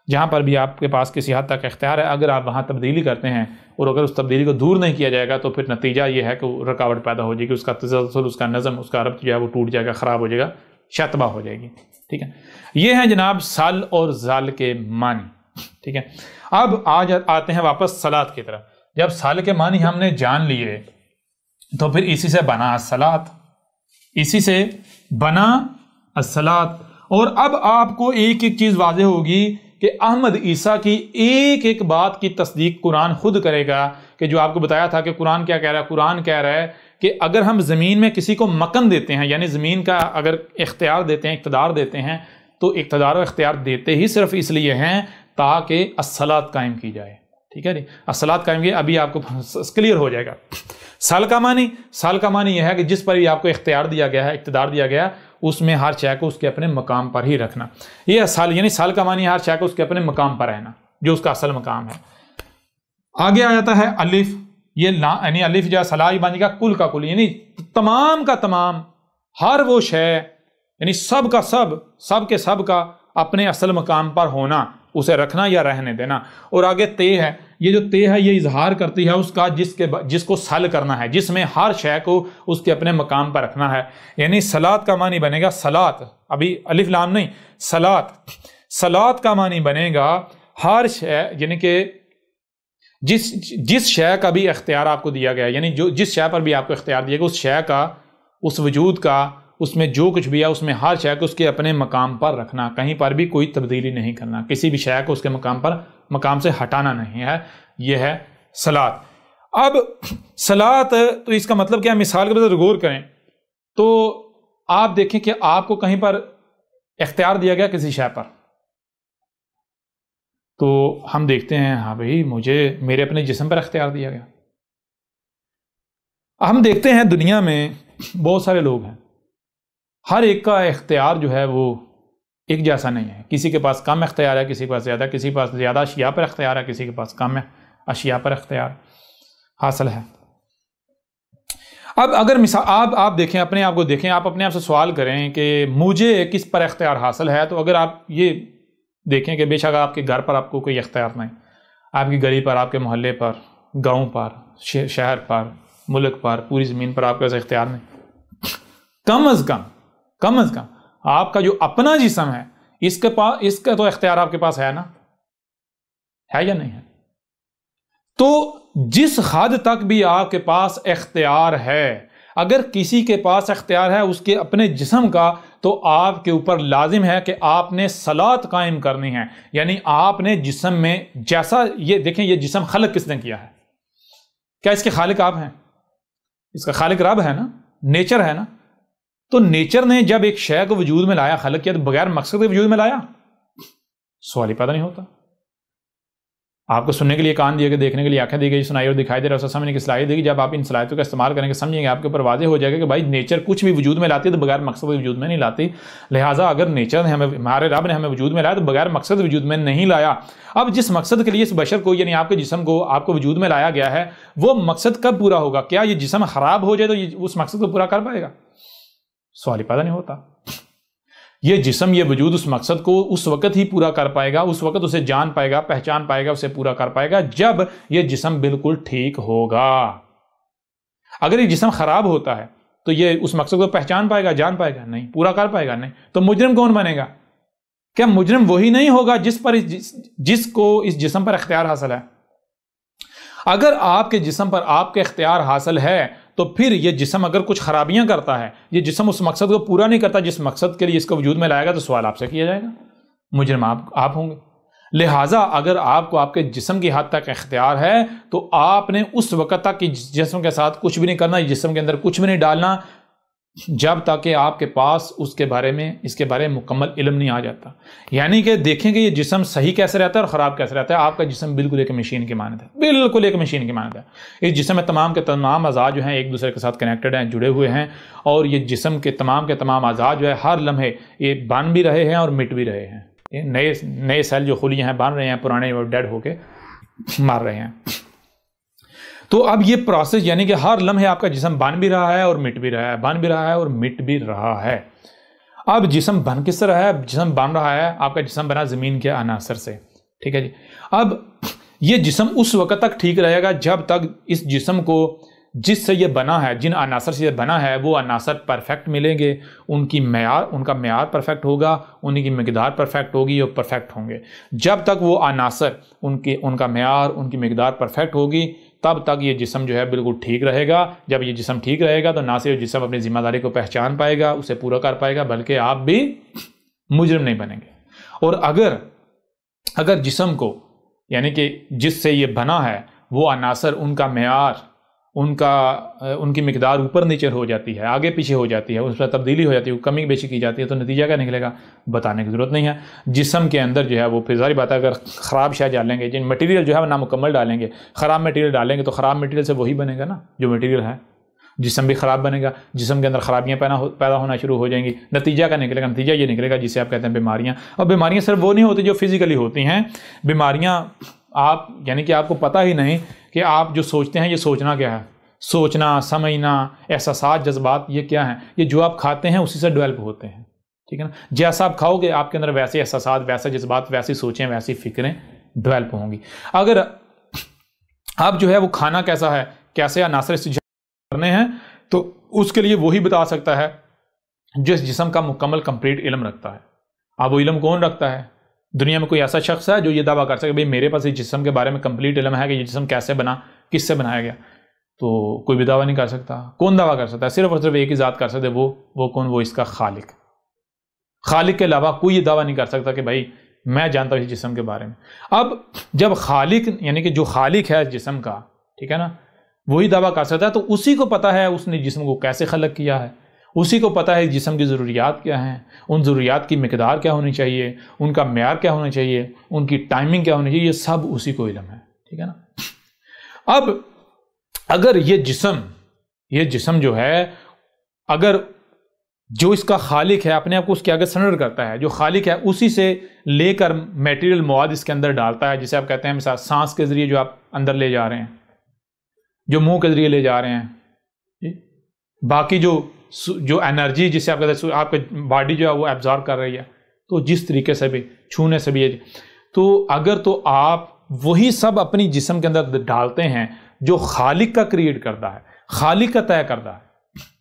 Speaker 1: جہاں پر بھی آپ کے پاس کسی حد تک اختیار ہے، اگر آپ وہاں تبدیلی کرتے ہیں اور اگر اس تبدیلی کو دور نہیں کیا جائے گا تو پھر نتیجہ یہ ہے کہ رکاوٹ پیدا ہو جائے گی، اس کا تسلسل، اس کا نظم، اس کا ربط جو ہے وہ ٹوٹ جائے گا، خراب ہو جائے گا، شتبہ ہو جائے گی. ٹھیک ہے، یہ ہیں جناب سل اور زل کے معنی. ٹھیک ہے، اب آج آتے ہیں واپس صلات کی طرف. جب سل کے معنی ہم نے جان لیے تو پھر اسی سے بنا الصلاۃ، اسی سے بنا الصلاۃ. اور اب آپ کو ایک ایک چیز واضح ہوگی کہ احمد عیسیٰ کی ایک ایک بات کی تصدیق قرآن خود کرے گا، کہ جو آپ کو بتایا تھا کہ قرآن کیا کہہ رہا ہے. قرآن کہہ رہا ہے کہ اگر ہم زمین میں کسی کو مکن دیتے ہیں، یعنی زمین کا اگر اختیار دیتے ہیں، اقتدار دیتے ہیں، تو اقتدار و اختیار دیتے ہی صرف اس لیے ہیں تاکہ الصلاۃ قائم کی جائے. ٹھیک ہے جی، الصلاۃ قائم کی، ابھی آپ کو کلیئر ہو جائے گا. سال کا معنی یہ ہے کہ جس پر بھی آپ کو اختیار دیا گیا ہے، اقتدار دیا گیا ہے، اس میں ہر شے کو اس کے اپنے مقام پر ہی رکھنا. یہ سال، یعنی سال کا معنی ہر شے کو اس کے اپنے مقام پر رہنا، جو اس کا اصل مقام ہے. آگے آ جاتا ہے الف. یہ یعنی الف جو صلاح بن جائے گا کل کا کل، یعنی تمام کا تمام، ہر وہ شے، یعنی سب کا سب کے سب کا اپنے اصل مقام پر ہونا، اسے رکھنا یا رہنے دینا. اور آگے تے ہے. یہ جو تے ہے یہ اظہار کرتی ہے اس کا جس کو سل کرنا ہے، جس میں ہر شے کو اس کے اپنے مقام پر رکھنا ہے. یعنی صلات کا معنی بنے گا صلات، ابھی الف لام نہیں، صلات کا معنی بنے گا ہر شے، یعنی کہ جس شے کا بھی اختیار آپ کو دیا گیا، یعنی جس شے پر بھی آپ کو اختیار دیا گیا، اس شے کا، اس وجود کا، اس میں جو کچھ بھی ہے، اس میں ہر شے کو اس کے اپنے مقام پر رکھنا، کہیں پر بھی کوئی تبدیلی نہیں کرنا، کسی بھی شے کو اس کے مقام سے ہٹانا نہیں ہے. یہ ہے صلات. اب صلات تو اس کا مطلب کیا ہے؟ مثال کے طور غور کریں تو آپ دیکھیں کہ آپ کو کہیں پر اختیار دیا گیا کسی شے پر، تو ہم دیکھتے ہیں ہاں بھائی مجھے میرے اپنے جسم پر اختیار دیا گیا. ہم دیکھتے ہیں دنیا میں بہت سارے لوگ ہیں، ہر ایک کا اختیار جو ہے وہ ایک جیسا نہیں ہے. کسی کے پاس کم اختیار ہے، کسی کے پاس زیادہ، کسی کے پاس زیادہ اشیاء پر اختیار ہے، کسی کے پاس کم اشیاء پر اختیار حاصل ہے. اب اگر مثال آپ دیکھیں، اپنے آپ کو دیکھیں، آپ اپنے آپ سے سوال کریں کہ مجھے کس پر اختیار حاصل ہے، تو اگر آپ یہ دیکھیں کہ بے شک آپ کے گھر پر آپ کو کوئی اختیار نہیں، آپ کی گلی پر، آپ کے محلے پر، گاؤں پر، شہر پر، ملک پر، پوری زمین پر آپ کا اختیار نہیں. کم از کم آپ کا جو اپنا جسم ہے، اس کا تو اختیار آپ کے پاس ہے نا، ہے یا نہیں ہے؟ تو جس حد تک بھی آپ کے پاس اختیار ہے، اگر کسی کے پاس اختیار ہے اس کے اپنے جسم کا، تو آپ کے اوپر لازم ہے کہ آپ نے صلات قائم کرنی ہے. یعنی آپ نے جسم میں جیسا، یہ دیکھیں یہ جسم خلق کس نے کیا ہے؟ کیا اس کے خالق آپ ہیں؟ اس کا خالق رب ہے نا، نیچر ہے نا. تو نیچر نے جب ایک شے کو وجود میں لایا، خلق کیا، تو بغیر مقصد کے وجود میں لایا؟ سوال ہی پیدا نہیں ہوتا. آپ کو سننے کے لیے کان دیے گئے، دیکھنے کے لیے آنکھیں دی گئی، سنائی اور دکھائی دے رہا ہے، سمجھنے کی صلاحیت دی گئی. جب آپ ان صلاحیتوں کا استعمال کریں گے، سمجھیں گے، آپ کے اوپر واضح ہو جائے گا کہ بھائی نیچر کچھ بھی وجود میں لاتی ہے تو بغیر مقصد کے وجود میں نہیں لاتی. لہٰذا اگر نیچر نے ہمارے رب نے ہمیں وجود میں لایا تو بغیر مقصد وجود میں نہیں لایا. اب جس مقصد کے لیے اس بشر کو، یعنی آپ کے جسم کو، آپ کو وجود میں لایا گیا ہے، وہ مقصد کب پورا ہوگا؟ کیا یہ جسم خراب ہو جائے تو یہ اس مقصد کو پورا کر پائے گا؟ سوال ہی پیدا نہیں ہوتا. یہ جسم، یہ وجود اس مقصد کو اس وقت ہی پورا کر پائے گا، اس وقت اسے جان پائے گا، پہچان پائے گا، اسے پورا کر پائے گا جب یہ جسم بالکل ٹھیک ہوگا. اگر یہ جسم خراب ہوتا ہے تو یہ اس مقصد کو پہچان پائے گا، جان پائے گا؟ نہیں. پورا کر پائے گا؟ نہیں. تو مجرم کون بنے گا؟ کیا مجرم وہی نہیں ہوگا جس کو اس جسم پر اختیار حاصل ہے؟ اگر آپ کے جسم پر آپ کے اختیار حاصل ہے تو پھر یہ جسم اگر کچھ خرابیاں کرتا ہے، یہ جسم اس مقصد کو پورا نہیں کرتا جس مقصد کے لیے اس کو وجود میں لائے گا، تو سوال آپ سے کیا جائے گا، مجرم آپ ہوں گے. لہٰذا اگر آپ کو آپ کے جسم کی حد تک اختیار ہے تو آپ نے اس وقت تک جسم کے ساتھ کچھ بھی نہیں کرنا، جسم کے اندر کچھ بھی نہیں ڈالنا جب تک کہ آپ کے پاس اس کے بارے میں مکمل علم نہیں آ جاتا۔ یعنی کہ دیکھیں کہ یہ جسم صحیح کیسے رہتا ہے اور خراب کیسے رہتا ہے۔ آپ کا جسم بالکل ایک مشین کی مانند ہے، بالکل ایک مشین کی مانند ہے۔ اس جسم میں تمام کے تمام اعضاء جو ہیں ایک دوسرے کے ساتھ کنیکٹڈ ہیں، جڑے ہوئے ہیں، اور یہ جسم کے تمام اعضاء جو ہے ہر لمحے یہ بن بھی رہے ہیں اور مٹ بھی رہے ہیں۔ یہ نئے سیل جو خلیے ہیں بن رہے ہیں، پرانے وہ ڈیڈ ہو کے مار رہے ہیں۔ تو اب یہ پروسیس یعنی کہ ہر لمحے آپ کا جسم بن بھی رہا ہے اور مٹ بھی رہا ہے، بن بھی رہا ہے اور مٹ بھی رہا ہے۔ اب جسم بن کس طرح ہے؟ جسم بن رہا ہے، آپ کا جسم بنا زمین کے عناصر سے، ٹھیک ہے جی۔ اب یہ جسم اس وقت تک ٹھیک رہے گا جب تک اس جسم کو جس سے یہ بنا ہے، جن عناصر سے یہ بنا ہے، وہ عناصر پرفیکٹ ملیں گے، ان کا معیار پرفیکٹ ہوگا، ان کی مقدار پرفیکٹ ہوگی اور پرفیکٹ ہوں گے۔ جب تک وہ عناصر ان کا معیار، ان کی مقدار پرفیکٹ ہوگی، تب تک یہ جسم جو ہے بالکل ٹھیک رہے گا۔ جب یہ جسم ٹھیک رہے گا تو نہ صرف جسم اپنی ذمہ داری کو پہچان پائے گا، اسے پورا کر پائے گا، بلکہ آپ بھی مجرم نہیں بنیں گے۔ اور اگر جسم کو یعنی کہ جس سے یہ بنا ہے وہ عناصر، ان کا معیار، ان کی مقدار اوپر نیچے ہو جاتی ہے، آگے پیچھے ہو جاتی ہے، اس پر تبدیلی ہو جاتی ہے، کمی بیشی کی جاتی ہے، تو نتیجہ کیا نکلے گا بتانے کی ضرورت نہیں ہے۔ جسم کے اندر جو ہے وہ پھر ظاہر بات ہے اگر خراب شے ڈالیں گے، جن مٹیریل جو ہے وہ نامکمل ڈالیں گے، خراب مٹیریل ڈالیں گے، تو خراب مٹیریل سے وہی بنے گا نا جو مٹیریل ہے، جسم بھی خراب بنے گا، جسم کے اندر خرابیاں پیدا ہونا شروع ہو جائیں گی۔ نتیجہ کیا نکلے گا؟ نتیجہ یہ نکلے گا جسے آپ کہتے ہیں بیماریاں۔ اور بیماریاں صرف وہ نہیں ہوتی جو فزیکلی ہوتی ہیں، بیماریاں آپ یعنی کہ آپ کو پتہ ہی نہیں کہ آپ جو سوچتے ہیں یہ سوچنا کیا ہے، سوچنا، سمجھنا، احساسات، جذبات، یہ کیا ہیں؟ یہ جو آپ کھاتے ہیں اسی سے ڈیولپ ہوتے ہیں، ٹھیک ہے نا۔ جیسا آپ کھاؤ گے آپ کے اندر ویسے احساسات، ویسے جذبات، ویسی سوچیں، ویسی فکریں ڈیولپ ہوں گی۔ اگر آپ جو ہے وہ کھانا کیسا ہے، کیسے عناصر استعمال کرنے ہیں، تو اس کے لیے وہی بتا سکتا ہے جس جسم کا مکمل کمپلیٹ علم رکھتا ہے۔ اب وہ علم کون رکھتا ہے؟ دنیا میں کوئی ایسا شخص ہے جو یہ دعویٰ کر سکے بھئی میرے پاس اس جسم کے بارے میں کمپلیٹ علم ہے کہ یہ جسم کیسے بنا، کس سے بنایا گیا؟ تو کوئی بھی دعویٰ نہیں کر سکتا۔ کون دعویٰ کر سکتا ہے؟ صرف اور صرف ایک ہی ذات کر سکتے، وہ کون؟ وہ اس کا خالق۔ خالق کے علاوہ کوئی یہ دعویٰ نہیں کر سکتا کہ بھائی میں جانتا ہوں اس جسم کے بارے میں۔ اب جب خالق یعنی کہ جو خالق ہے اس جسم کا، ٹھیک ہے نا، وہی دعویٰ کر سکتا ہے، تو اسی کو پتہ ہے اس نے جسم کو کیسے خلق کیا ہے، اسی کو پتہ ہے جسم کی ضروریات کیا ہیں، ان ضروریات کی مقدار کیا ہونی چاہیے، ان کا معیار کیا ہونا چاہیے، ان کی ٹائمنگ کیا ہونی چاہیے، یہ سب اسی کو علم ہے، ٹھیک ہے نا۔ اب اگر یہ جسم جو ہے، اگر جو اس کا خالق ہے اپنے آپ کو اس کے آگے سرنڈر کرتا ہے، جو خالق ہے اسی سے لے کر میٹیریل مواد اس کے اندر ڈالتا ہے، جسے آپ کہتے ہیں مثال سانس کے ذریعے جو آپ اندر لے جا رہے ہیں، جو منہ کے ذریعے لے جا رہے ہیں، باقی جو انرجی جسے آپ کہتے ہیں آپ کی باڈی جو ہے وہ ایبزارب کر رہی ہے، تو جس طریقے سے بھی چھونے سے بھی، تو اگر تو آپ وہی سب اپنی جسم کے اندر ڈالتے ہیں جو خالق کا کریٹ کرتا ہے، خالق کا طے کرتا ہے،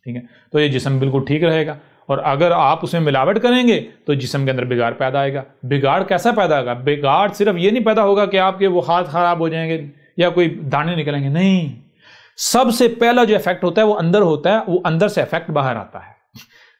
Speaker 1: ٹھیک ہے، تو یہ جسم بالکل ٹھیک رہے گا۔ اور اگر آپ اس میں ملاوٹ کریں گے تو جسم کے اندر بگاڑ پیدا آئے گا۔ بگاڑ کیسا پیدا ہوگا؟ بگاڑ صرف یہ نہیں پیدا ہوگا کہ آپ کے وہ ہاتھ خراب ہو جائیں گے یا کوئی دانے نکلیں گے، نہیں، سب سے پہلا جو افیکٹ ہوتا ہے وہ اندر ہوتا ہے، وہ اندر سے افیکٹ باہر آتا ہے۔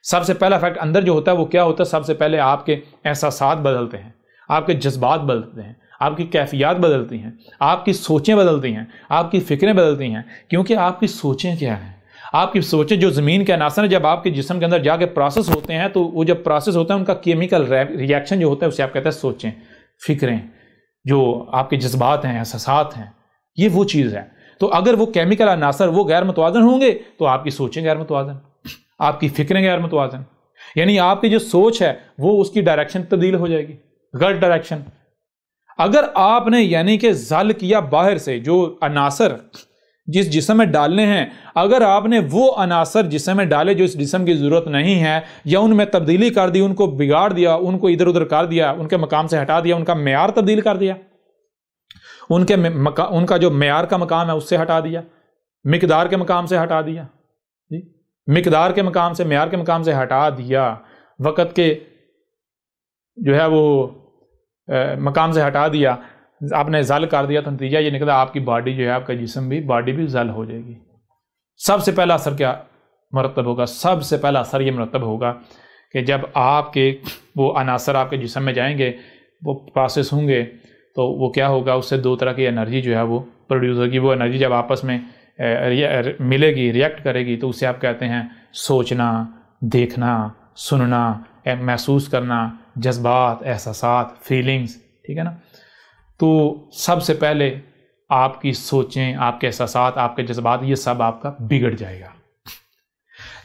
Speaker 1: سب سے پہلا افیکٹ اندر جو ہوتا ہے وہ کیا ہوتا ہے؟ سب سے پہلے آپ کے احساسات بدلتے ہیں، آپ کے جذبات بدلتے ہیں، آپ کی کیفیات بدلتی ہیں، آپ کی سوچیں بدلتی ہیں، آپ کی فکریں بدلتی ہیں، کیونکہ آپ کی سوچیں کیا ہیں؟ آپ کی سوچیں جو زمین کے عناصر ہیں جب آپ کے جسم کے اندر جا کے پروسیس ہوتے ہیں، تو وہ جب پروسیس ہوتا ہے ان کا کیمیکل ری ایکشن جو ہوتا ہے اسے آپ کہتے ہیں سوچیں، فکریں، جو آپ کے جذبات ہیں، احساسات ہیں، یہ وہ چیز ہے۔ تو اگر وہ کیمیکل عناصر وہ غیر متوازن ہوں گے تو آپ کی سوچیں غیر متوازن، آپ کی فکریں غیر متوازن، یعنی آپ کی جو سوچ ہے وہ اس کی ڈائریکشن تبدیل ہو جائے گی، غلط ڈائریکشن۔ اگر آپ نے یعنی کہ زل کیا باہر سے جو عناصر جس جسم میں ڈالنے ہیں، اگر آپ نے وہ عناصر جسم میں ڈالے جو اس جسم کی ضرورت نہیں ہے، یا ان میں تبدیلی کر دی، ان کو بگاڑ دیا، ان کو ادھر ادھر کر دیا، ان کے مقام سے ہٹا دیا، ان کا معیار تبدیل کر دیا، ان کا جو معیار کا مقام ہے اس سے ہٹا دیا، مقدار کے مقام سے ہٹا دیا، مقدار کے مقام سے معیار کے مقام سے ہٹا دیا، وقت کے جو ہے وہ مقام سے ہٹا دیا، آپ نے زل کر دیا، تو نتیجہ یہ نکلا آپ کی باڈی جو ہے، آپ کا جسم بھی، باڈی بھی زل ہو جائے گی۔ سب سے پہلا اثر کیا مرتب ہوگا؟ سب سے پہلا اثر یہ مرتب ہوگا کہ جب آپ کے وہ عناصر آپ کے جسم میں جائیں گے، وہ پروسیس ہوں گے تو وہ کیا ہوگا، اس سے دو طرح کی انرجی جو ہے وہ پروڈیوس ہوگی. وہ انرجی جب آپس میں ملے گی، ریئیکٹ کرے گی، تو اسے آپ کہتے ہیں سوچنا، دیکھنا، سننا، محسوس کرنا، جذبات، احساسات، فیلنگز. ٹھیک ہے نا. تو سب سے پہلے آپ کی سوچیں، آپ کے احساسات، آپ کے جذبات، یہ سب آپ کا بگڑ جائے گا.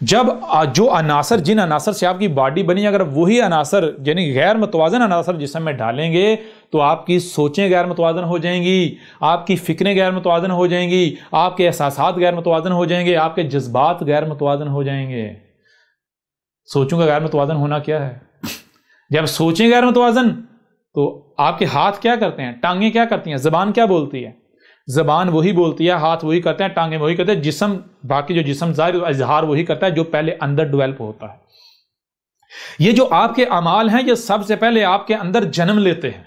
Speaker 1: جب جو عناصر، جن عناصر سے آپ کی باڈی بنی، اگر وہی عناصر یعنی غیر متوازن عناصر جسم میں ڈالیں گے تو آپ کی سوچیں غیر متوازن ہو جائیں گی، آپ کی فکریں غیر متوازن ہو جائیں گی، آپ کے احساسات غیر متوازن ہو جائیں گے، آپ کے جذبات غیر متوازن ہو جائیں گے. سوچوں کا غیر متوازن ہونا کیا ہے؟ جب سوچیں غیر متوازن تو آپ کے ہاتھ کیا کرتے ہیں، ٹانگیں کیا کرتی ہیں، زبان کیا بولتی ہے؟ زبان وہی بولتی ہے، ہاتھ وہی کرتے ہیں، ٹانگیں وہی کرتے ہیں، جسم باقی جو جسم ظاہر اظہار وہی کرتا ہے جو پہلے اندر ڈیولپ ہوتا ہے. یہ جو آپ کے اعمال ہیں یہ سب سے پہلے آپ کے اندر جنم لیتے ہیں.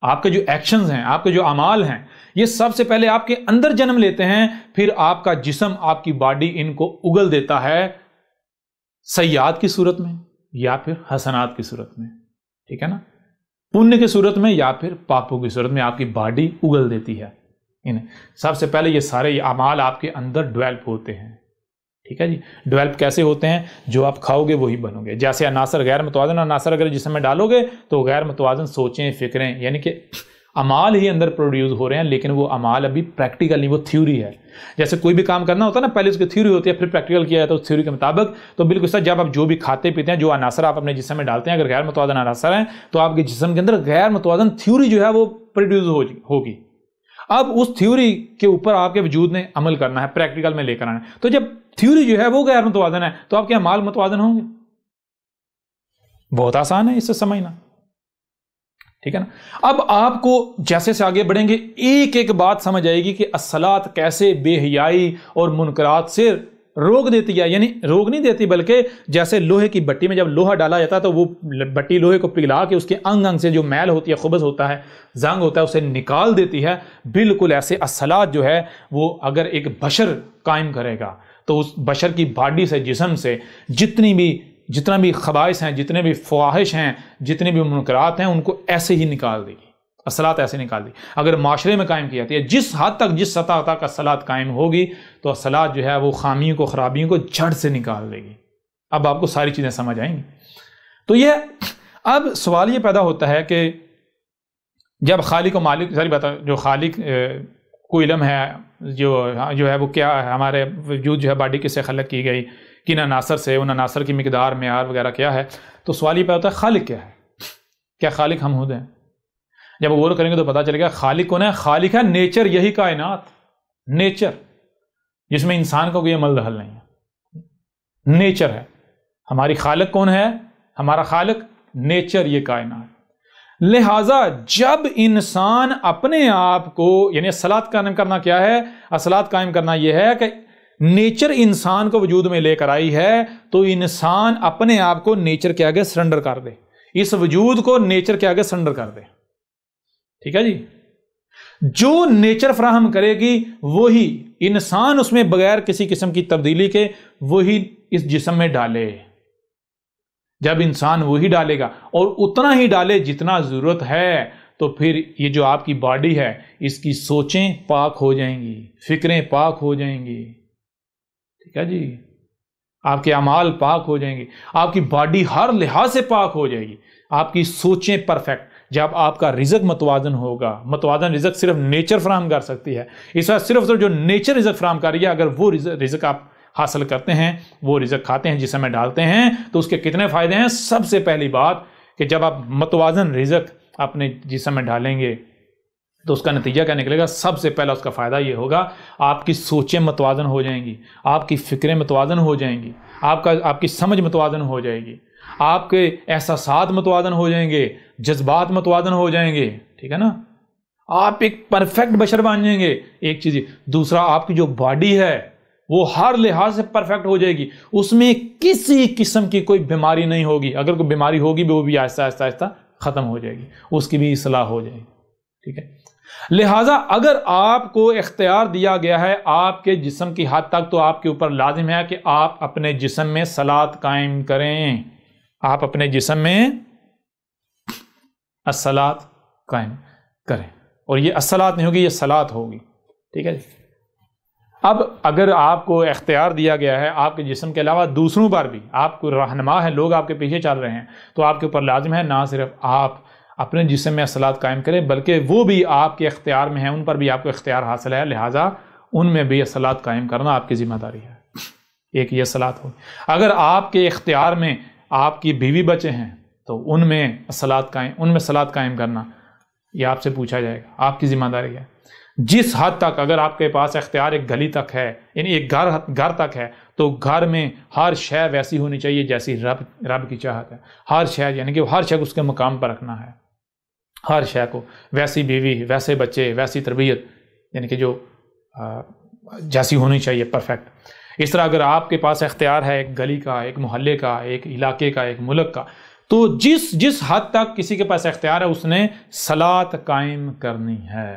Speaker 1: آپ کے جو ایکشنز ہیں، آپ کے جو اعمال ہیں، یہ سب سے پہلے آپ کے اندر جنم لیتے ہیں، پھر آپ کا جسم، آپ کی باڈی ان کو اگل دیتا ہے سیئات کی صورت میں یا پھر حسنات کی صورت میں. ٹھیک ہے نا. پنیہ کی صورت میں یا پھر پاپوں کی صورت میں آپ کی باڈی اگل دیتی ہے. سب سے پہلے یہ سارے اعمال آپ کے اندر ڈیولپ ہوتے ہیں. ٹھیک ہے جی. ڈیولپ کیسے ہوتے ہیں؟ جو آپ کھاؤ گے وہی بنو گے. جیسے عناصر، غیر متوازن عناصر اگر جسم میں ڈالو گے تو غیر متوازن سوچیں، فکریں، یعنی کہ اعمال ہی اندر پروڈیوس ہو رہے ہیں، لیکن وہ اعمال ابھی پریکٹیکل نہیں، وہ تھیوری ہے. جیسے کوئی بھی کام کرنا ہوتا ہے نا، پہلے اس کی تھیوری ہوتی ہے، پھر پریکٹیکل کیا جاتا ہے اس تھیوری کے مطابق. تو بالکل سر جب آپ جو بھی کھاتے پیتے ہیں، جو عناصر آپ اپنے جسم میں ڈالتے ہیں، اگر غیر متوازن عناصر ہیں تو آپ کے جسم کے اندر غیر متوازن تھیوری جو ہے وہ پروڈیوس ہوگی. اب اس تھیوری کے اوپر آپ کے وجود نے عمل کرنا ہے، پریکٹیکل میں لے کر آنا ہے. تو جب تھیوری جو ہے وہ غیر متوازن ہے تو آپ کے اعمال متوازن ہوں گے. بہت آسان ہے اس سے سمجھنا. ٹھیک ہے نا. اب آپ کو جیسے سے آگے بڑھیں گے ایک ایک بات سمجھ آئے گی کہ الصلاۃ کیسے بے حیائی اور منکرات سے روک دیتی ہے. یعنی روک نہیں دیتی، بلکہ جیسے لوہے کی بٹی میں جب لوہا ڈالا جاتا ہے تو وہ بٹی لوہے کو پگھلا کے اس کے انگ انگ سے جو میل ہوتی ہے، خبث ہوتا ہے، زنگ ہوتا ہے، اسے نکال دیتی ہے. بالکل ایسے الصلاۃ جو ہے وہ اگر ایک بشر قائم کرے گا تو اس بشر کی باڈی سے، جسم سے جتنا بھی خبائث ہیں، جتنے بھی فواحش ہیں، جتنے بھی منکرات ہیں، ان کو ایسے ہی نکال دے گی. الصلاۃ ایسے نکال دی. اگر معاشرے میں قائم کی جاتی ہے، جس حد تک، جس سطح تک الصلاۃ قائم ہوگی تو الصلاۃ جو ہے وہ خامیوں کو، خرابیوں کو جڑ سے نکال دے گی. اب آپ کو ساری چیزیں سمجھ آئیں گی. تو یہ اب سوال یہ پیدا ہوتا ہے کہ جب خالق و مالک، ساری بات جو خالق کو علم ہے، جو ہے وہ کیا ہے، ہمارے وجود جو ہے باڈی کس سے خلق کی گئی، کن عناصر سے، ان عناصر کی مقدار، معیار وغیرہ کیا ہے. تو سوال یہ پیدا ہوتا ہے خالق کیا ہے؟ کیا خالق ہم خود ہیں؟ جب غور کریں گے تو پتا چلے گا خالق کون ہے. خالق ہے نیچر، یہی کائنات، نیچر جس میں انسان کا کوئی عمل دخل نہیں ہے. نیچر ہے. ہماری خالق کون ہے؟ ہمارا خالق نیچر، یہ کائنات. لہذا جب انسان اپنے آپ کو، یعنی الصلاۃ قائم کرنا کیا ہے؟ الصلاۃ قائم کرنا یہ ہے کہ نیچر انسان کو وجود میں لے کر آئی ہے تو انسان اپنے آپ کو نیچر کے آگے سرنڈر کر دے، اس وجود کو نیچر کے آگے سرنڈر کر دے. ٹھیک ہے جی. جو نیچر فراہم کرے گی وہی انسان اس میں بغیر کسی قسم کی تبدیلی کے وہی اس جسم میں ڈالے. جب انسان وہی ڈالے گا اور اتنا ہی ڈالے جتنا ضرورت ہے تو پھر یہ جو آپ کی باڈی ہے اس کی سوچیں پاک ہو جائیں گی، فکریں پاک ہو جائیں گی. ٹھیک ہے جی. آپ کے اعمال پاک ہو جائیں گے، آپ کی باڈی ہر لحاظ سے پاک ہو جائے گی، آپ کی سوچیں پرفیکٹ. جب آپ کا رزق متوازن ہوگا، متوازن رزق صرف نیچر فراہم کر سکتی ہے. اس وقت صرف جو نیچر رزق فراہم کر رہی ہے، اگر وہ رزق آپ حاصل کرتے ہیں، وہ رزق کھاتے ہیں، جسم میں ڈالتے ہیں، تو اس کے کتنے فائدے ہیں؟ سب سے پہلی بات کہ جب آپ متوازن رزق اپنے جسم میں ڈالیں گے تو اس کا نتیجہ کیا نکلے گا؟ سب سے پہلا اس کا فائدہ یہ ہوگا آپ کی سوچیں متوازن ہو جائیں گی، آپ کی فکریں متوازن ہو جائیں گی، آپ کی سمجھ متوازن ہو جائے گی، آپ کے احساسات متوازن ہو جائیں گے، جذبات متوازن ہو جائیں گے. ٹھیک ہے نا. آپ ایک پرفیکٹ بشر بن جائیں گے. ایک چیز. دوسرا، آپ کی جو باڈی ہے وہ ہر لحاظ سے پرفیکٹ ہو جائے گی، اس میں کسی قسم کی کوئی بیماری نہیں ہوگی. اگر کوئی بیماری ہوگی بھی وہ بھی آہستہ آہستہ آہستہ ختم ہو جائے گی، اس کی بھی اصلاح ہو جائے گی. ٹھیک ہے. لہٰذا اگر آپ کو اختیار دیا گیا ہے آپ کے جسم کی حد تک تو آپ کے اوپر لازم ہے کہ آپ اپنے جسم میں صلاۃ قائم کریں. آپ اپنے جسم میں الصلاۃ قائم کریں، اور یہ الصلاۃ نہیں ہوگی، یہ صلاۃ ہوگی، ٹھیک ہے جی۔ اب اگر آپ کو اختیار دیا گیا ہے آپ کے جسم کے علاوہ دوسروں پر بھی، آپ کو رہنما ہے، لوگ آپ کے پیچھے چل رہے ہیں، تو آپ کے اوپر لازم ہے نہ صرف آپ اپنے جسم میں صلاۃ قائم کریں بلکہ وہ بھی آپ کے اختیار میں ہیں، ان پر بھی آپ کو اختیار حاصل ہے، لہٰذا ان میں بھی صلاۃ قائم کرنا آپ کی ذمہ داری ہے۔ ایک یہ صلاۃ ہوگی۔ اگر آپ کے اختیار میں آپ کی بیوی بچے ہیں تو ان میں صلاۃ قائم کرنا یہ آپ سے پوچھا جائے گا، آپ کی ذمہ داری ہے۔ جس حد تک اگر آپ کے پاس اختیار ایک گلی تک ہے، یعنی ایک گھر تک ہے، تو گھر میں ہر شے ویسی ہونی چاہیے جیسی رب کی چاہت ہے۔ ہر شے یعنی کہ ہر شے کو اس کے مقام پر رکھنا ہے، ہر شے کو، ویسی بیوی، ویسے بچے، ویسی تربیت، یعنی کہ جو جیسی ہونی چاہیے، پرفیکٹ۔ اس طرح اگر آپ کے پاس اختیار ہے ایک گلی کا، ایک محلے کا، ایک علاقے کا، ایک ملک کا، تو جس حد تک کسی کے پاس اختیار ہے اس نے صلاۃ قائم کرنی ہے۔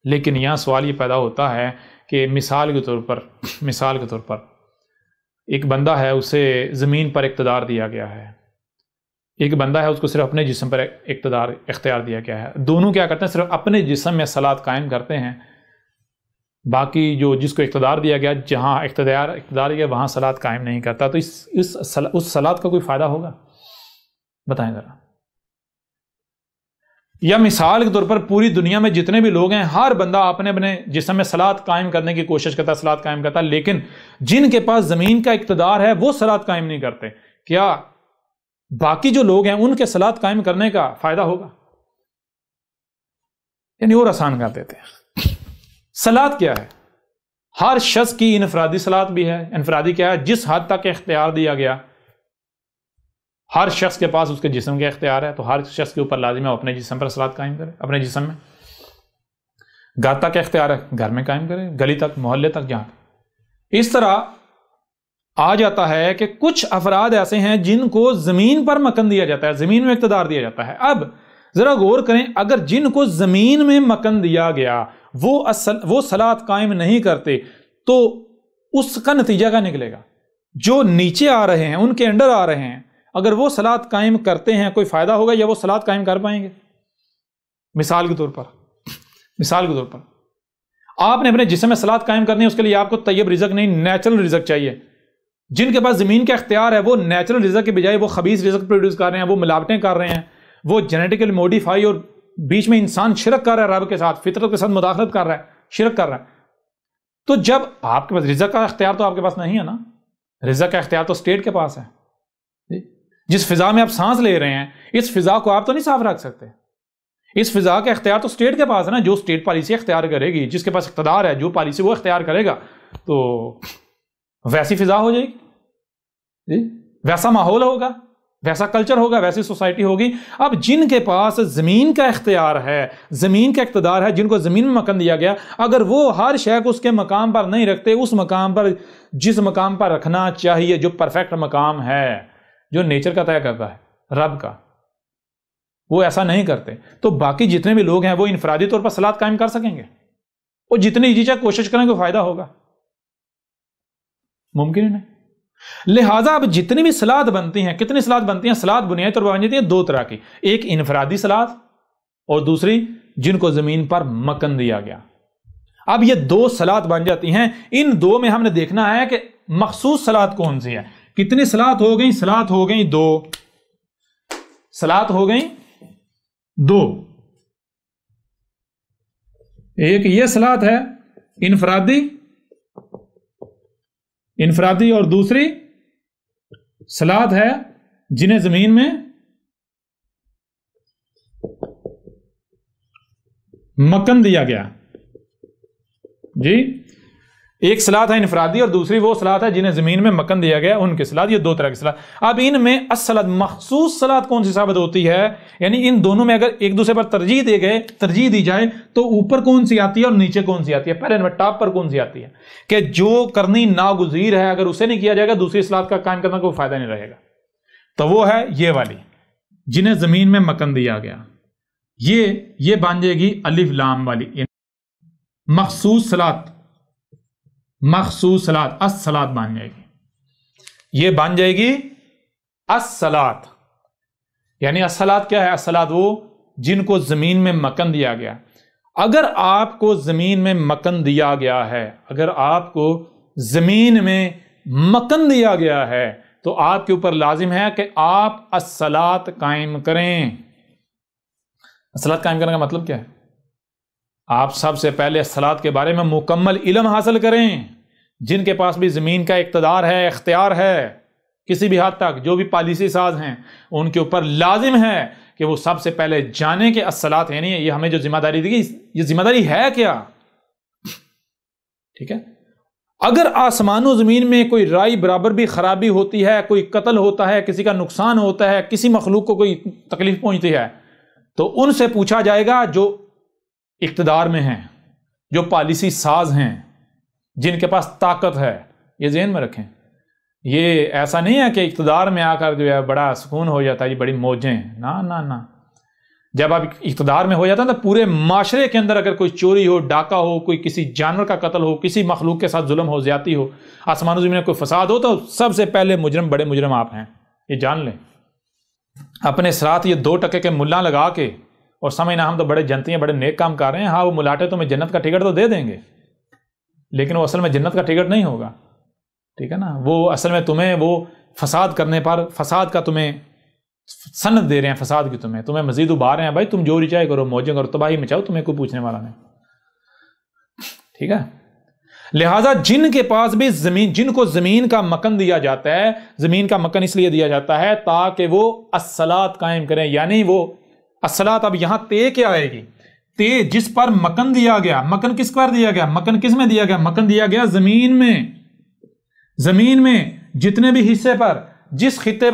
Speaker 1: لیکن یہاں سوال یہ پیدا ہوتا ہے کہ مثال کے طور پر ایک بندہ ہے، اسے زمین پر اقتدار دیا گیا ہے، ایک بندہ ہے اس کو صرف اپنے جسم پر اختیار دیا گیا ہے۔ دونوں کیا کرتے ہیں؟ صرف اپنے جسم میں صلاۃ قائم کرتے ہیں، باقی جس کو اقتدار دیا گیا، جہاں اقتدار دیا وہاں صلاۃ قائم نہیں کرتا، تو اس صلاۃ کا کوئی فائدہ ہوگا؟ بتائیں ذرا۔ یا مثال کے طور پر پوری دنیا میں جتنے بھی لوگ ہیں، ہر بندہ اپنے اپنے جسم میں صلاۃ قائم کرنے کی کوشش کرتا ہے، صلاۃ قائم کرتا ہے، لیکن جن کے پاس زمین کا اقتدار ہے وہ صلاۃ قائم نہیں کرتے، کیا باقی جو لوگ ہیں ان کے صلاۃ قائم کرنے کا فائدہ ہوگا؟ یعنی اور آسان کر دیتے ہیں۔ صلاۃ کیا ہے؟ ہر شخص کی انفرادی صلاۃ بھی ہے۔ انفرادی کیا ہے؟ جس حد تک اختیار دیا گیا، ہر شخص کے پاس اس کے جسم کے اختیار ہے، تو ہر شخص کے اوپر لازم ہے اپنے جسم پر صلاۃ قائم کرے، اپنے جسم میں۔ گھر تک اختیار ہے، گھر میں قائم کرے، گلی تک، محلے تک، جہاں۔ اس طرح آ جاتا ہے کہ کچھ افراد ایسے ہیں جن کو زمین پر مکن دیا جاتا ہے، زمین میں اقتدار دیا جاتا ہے۔ اب ذرا غور کریں، اگر جن کو زمین میں مکن دیا گیا وہ صلاۃ قائم نہیں کرتے تو اس کا نتیجہ کیا نکلے گا؟ جو نیچے آ رہے ہیں، ان کے انڈر آ رہے ہیں، اگر وہ صلاۃ قائم کرتے ہیں کوئی فائدہ ہوگا یا وہ صلاۃ قائم کر پائیں گے؟ مثال کے طور پر آپ نے اپنے جسم میں صلاۃ قائم کرنی ہے، اس کے لیے آپ کو طیب رزق نہیں، نیچرل رزق چاہیے۔ جن کے پاس زمین کا اختیار ہے وہ نیچرل رزق کے بجائے وہ خبیث رزق پروڈیوس کر رہے ہیں، وہ ملاوٹیں کر رہے ہیں، وہ جینیٹیکلی موڈیفائی، اور بیچ میں انسان شرک کر رہا ہے، رب کے ساتھ، فطرت کے ساتھ مداخلت کر رہا ہے، شرک کر رہا ہے۔ تو جب آپ کے پاس رزق کا اختیار تو آپ کے پاس نہیں ہے نا، رزق کا اختیار تو اسٹیٹ کے پاس ہے۔ جس فضا میں آپ سانس لے رہے ہیں، اس فضا کو آپ تو نہیں صاف رکھ سکتے، اس فضا کا اختیار تو اسٹیٹ کے پاس ہے نا۔ جو اسٹیٹ پالیسی اختیار کرے گی، جس کے پاس اقتدار ہے، جو پالیسی وہ اختیار کرے گا، تو ویسی فضا ہو جائے گی، ویسا ماحول ہوگا، ویسا کلچر ہوگا، ویسی سوسائٹی ہوگی۔ اب جن کے پاس زمین کا اختیار ہے، زمین کا اقتدار ہے، جن کو زمین میں مکان دیا گیا، اگر وہ ہر شے کو اس کے مقام پر نہیں رکھتے، اس مقام پر، جس مقام پر رکھنا چاہیے، جو پرفیکٹ مقام ہے، جو نیچر کا طے کرتا ہے، رب کا، وہ ایسا نہیں کرتے، تو باقی جتنے بھی لوگ ہیں وہ انفرادی طور پر صلاۃ قائم کر سکیں گے؟ وہ جتنی جی چاہے کوشش کریں گے فائدہ ہوگا؟ ممکن ہی نہیں۔ لہٰذا اب جتنی بھی صلاۃ بنتی ہیں، کتنی صلاۃ بنتی ہیں؟ صلاۃ بنیادی طور پر بن جاتی ہیں دو طرح کی، ایک انفرادی صلاۃ اور دوسری جن کو زمین پر مکن دیا گیا۔ اب یہ دو صلاۃ بن جاتی ہیں، ان دو میں ہم نے دیکھنا ہے کہ مخصوص صلاۃ کون سی ہے۔ کتنی صلاۃ ہو گئی؟ صلاۃ ہو گئی دو، صلاۃ ہو گئی دو۔ ایک یہ صلاۃ ہے انفرادی، اور دوسری صلاۃ ہے جنہیں زمین میں مکن دیا گیا۔ جی، ایک صلاۃ ہے انفرادی اور دوسری وہ صلاۃ ہے جنہیں زمین میں مکن دیا گیا، ان کی صلاۃ۔ یہ دو طرح کی صلاۃ۔ اب ان میں الصلاۃ، مخصوص صلاۃ کون سی ثابت ہوتی ہے؟ یعنی ان دونوں میں اگر ایک دوسرے پر ترجیح دی جائے تو اوپر کون سی آتی ہے اور نیچے کون سی آتی ہے؟ پہلے نمبر ٹاپ پر کون سی آتی ہے کہ جو کرنی ناگزیر ہے، اگر اسے نہیں کیا جائے گا دوسری صلاۃ کا قائم کرنا کوئی فائدہ نہیں رہے گا، تو وہ ہے یہ والی، جنہیں زمین میں مکن دیا گیا۔ یہ بن جائے گی الف لام والی مخصوص صلاۃ، الصلاۃ بن جائے گی، یہ بن جائے گی الصلاۃ۔ یعنی الصلاۃ کیا ہے؟ الصلاۃ وہ جن کو زمین میں مکن دیا گیا. اگر آپ کو زمین میں مکن دیا گیا ہے، اگر آپ کو زمین میں مکن دیا گیا ہے تو آپ کے اوپر لازم ہے کہ آپ الصلاۃ قائم کریں. الصلاۃ قائم کرنے کا مطلب کیا ہے؟ آپ سب سے پہلے الصلاۃ کے بارے میں مکمل علم حاصل کریں. جن کے پاس بھی زمین کا اقتدار ہے، اختیار ہے کسی بھی حد تک، جو بھی پالیسی ساز ہیں، ان کے اوپر لازم ہے کہ وہ سب سے پہلے جانیں کہ الصلاۃ یعنی یہ ہمیں جو ذمہ داری دی گئی، یہ ذمہ داری ہے کیا. ٹھیک ہے. اگر آسمان و زمین میں کوئی رائی برابر بھی خرابی ہوتی ہے، کوئی قتل ہوتا ہے، کسی کا نقصان ہوتا ہے، کسی مخلوق کو کوئی تکلیف پہنچتی ہے، تو ان سے پوچھا جائے گا جو اقتدار میں ہیں، جو پالیسی ساز ہیں، جن کے پاس طاقت ہے. یہ ذہن میں رکھیں. یہ ایسا نہیں ہے کہ اقتدار میں آ کر جو ہے بڑا سکون ہو جاتا ہے، یہ بڑی موجیں ہیں. نہ نہ نہ. جب آپ اقتدار میں ہو جاتا ہے تو پورے معاشرے کے اندر اگر کوئی چوری ہو، ڈاکہ ہو، کوئی کسی جانور کا قتل ہو، کسی مخلوق کے ساتھ ظلم ہو، زیادتی ہو، آسمان و زمین میں کوئی فساد ہو، تو سب سے پہلے مجرم، بڑے مجرم آپ ہیں. یہ جان لیں. اپنے ساتھ یہ 2 ٹکے کے ملا لگا کے اور سمجھنا ہم تو بڑے جنتی ہیں، بڑے نیک کام کر رہے ہیں. ہاں وہ ملاٹے تمہیں جنت کا ٹکٹ تو دے دیں گے، لیکن وہ اصل میں جنت کا ٹکٹ نہیں ہوگا. ٹھیک ہے نا. وہ اصل میں تمہیں وہ فساد کرنے پر، فساد کا تمہیں سند دے رہے ہیں، فساد کی تمہیں مزید ابھار رہے ہیں. بھائی تم جو چاہے کرو، موجیں کرو، تباہی مچاؤ، تمہیں کوئی پوچھنے والا نہیں. ٹھیک ہے. لہذا جن کے پاس بھی زمین، جن کو زمین کا مکن دیا جاتا ہے، زمین کا مکن اس لیے دیا جاتا ہے تاکہ وہ الصلاۃ قائم کریں. یعنی وہ الصلاۃ، اب یہاں تے کیا آئے گی؟ تے جس پر مکن دیا گیا. مکن کس پر دیا گیا؟ مکن کس میں دیا گیا؟ مکن دیا گیا زمین میں. زمین میں جتنے بھی حصے پر، جس خطے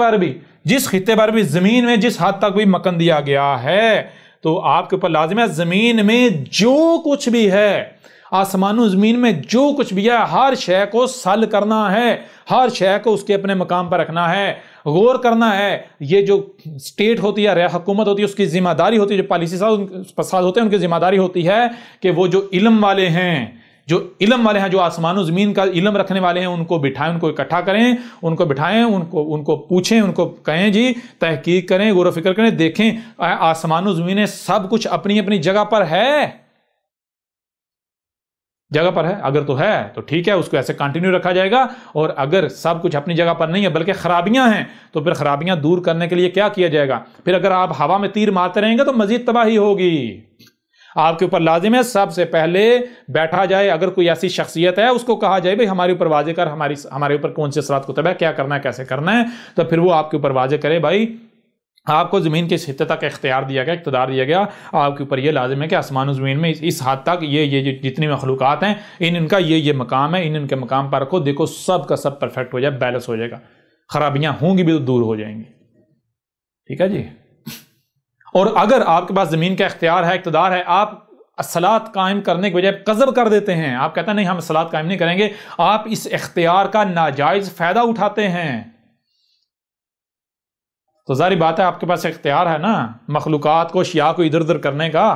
Speaker 1: پر بھی زمین میں جس حد تک بھی مکن دیا گیا ہے، تو آپ کے اوپر لازم ہے زمین میں جو کچھ بھی ہے، آسمان و زمین میں جو کچھ بھی ہے، ہر شے کو سل کرنا ہے، ہر شے کو اس کے اپنے مقام پر رکھنا ہے، غور کرنا ہے. یہ جو اسٹیٹ ہوتی ہے، حکومت ہوتی ہے، اس کی ذمہ داری ہوتی ہے، جو پالیسی ساز ہوتے ہیں ان کی ذمہ داری ہوتی ہے کہ وہ جو علم والے ہیں، جو آسمان و زمین کا علم رکھنے والے ہیں، ان کو بٹھائیں، ان کو اکٹھا کریں، ان کو بٹھائیں، ان کو پوچھیں، ان کو کہیں جی تحقیق کریں، غور و فکر کریں، دیکھیں آسمان و زمین سب کچھ اپنی اپنی جگہ پر ہے. اگر تو ہے تو ٹھیک ہے، اس کو ایسے کنٹینیو رکھا جائے گا. اور اگر سب کچھ اپنی جگہ پر نہیں ہے بلکہ خرابیاں ہیں، تو پھر خرابیاں دور کرنے کے لیے کیا کیا جائے گا؟ پھر اگر آپ ہوا میں تیر مارتے رہیں گے تو مزید تباہی ہوگی. آپ کے اوپر لازم ہے سب سے پہلے بیٹھا جائے. اگر کوئی ایسی شخصیت ہے اس کو کہا جائے بھئی ہمارے اوپر واضح کر، ہمارے اوپر کون سے اثرات کتب ہے، کیا کرنا ہے، کیسے کرنا ہے. تو پھر وہ آپ کے اوپر واضح کرے بھائی آپ کو زمین کے اس حصے تک اختیار دیا گیا، اقتدار دیا گیا، آپ کے اوپر یہ لازم ہے کہ آسمان و زمین میں اس حد تک یہ جتنی مخلوقات ہیں ان کا یہ مقام ہے، ان کے مقام پر رکھو. دیکھو سب کا سب پرفیکٹ ہو جائے، بیلنس ہو جائے گا، خرابیاں ہوں گی بھی تو دور ہو جائیں گی. ٹھیک ہے جی. اور اگر آپ کے پاس زمین کا اختیار ہے، اقتدار ہے، آپ الصلاۃ قائم کرنے کے بجائے قذف کر دیتے ہیں، آپ کہتے ہیں نہیں ہم الصلاۃ قائم نہیں کریں گے، آپ اس اختیار کا ناجائز فائدہ اٹھاتے ہیں. تو ظاہری بات ہے آپ کے پاس اختیار ہے نا مخلوقات کو، اشیاء کو ادھر ادھر کرنے کا،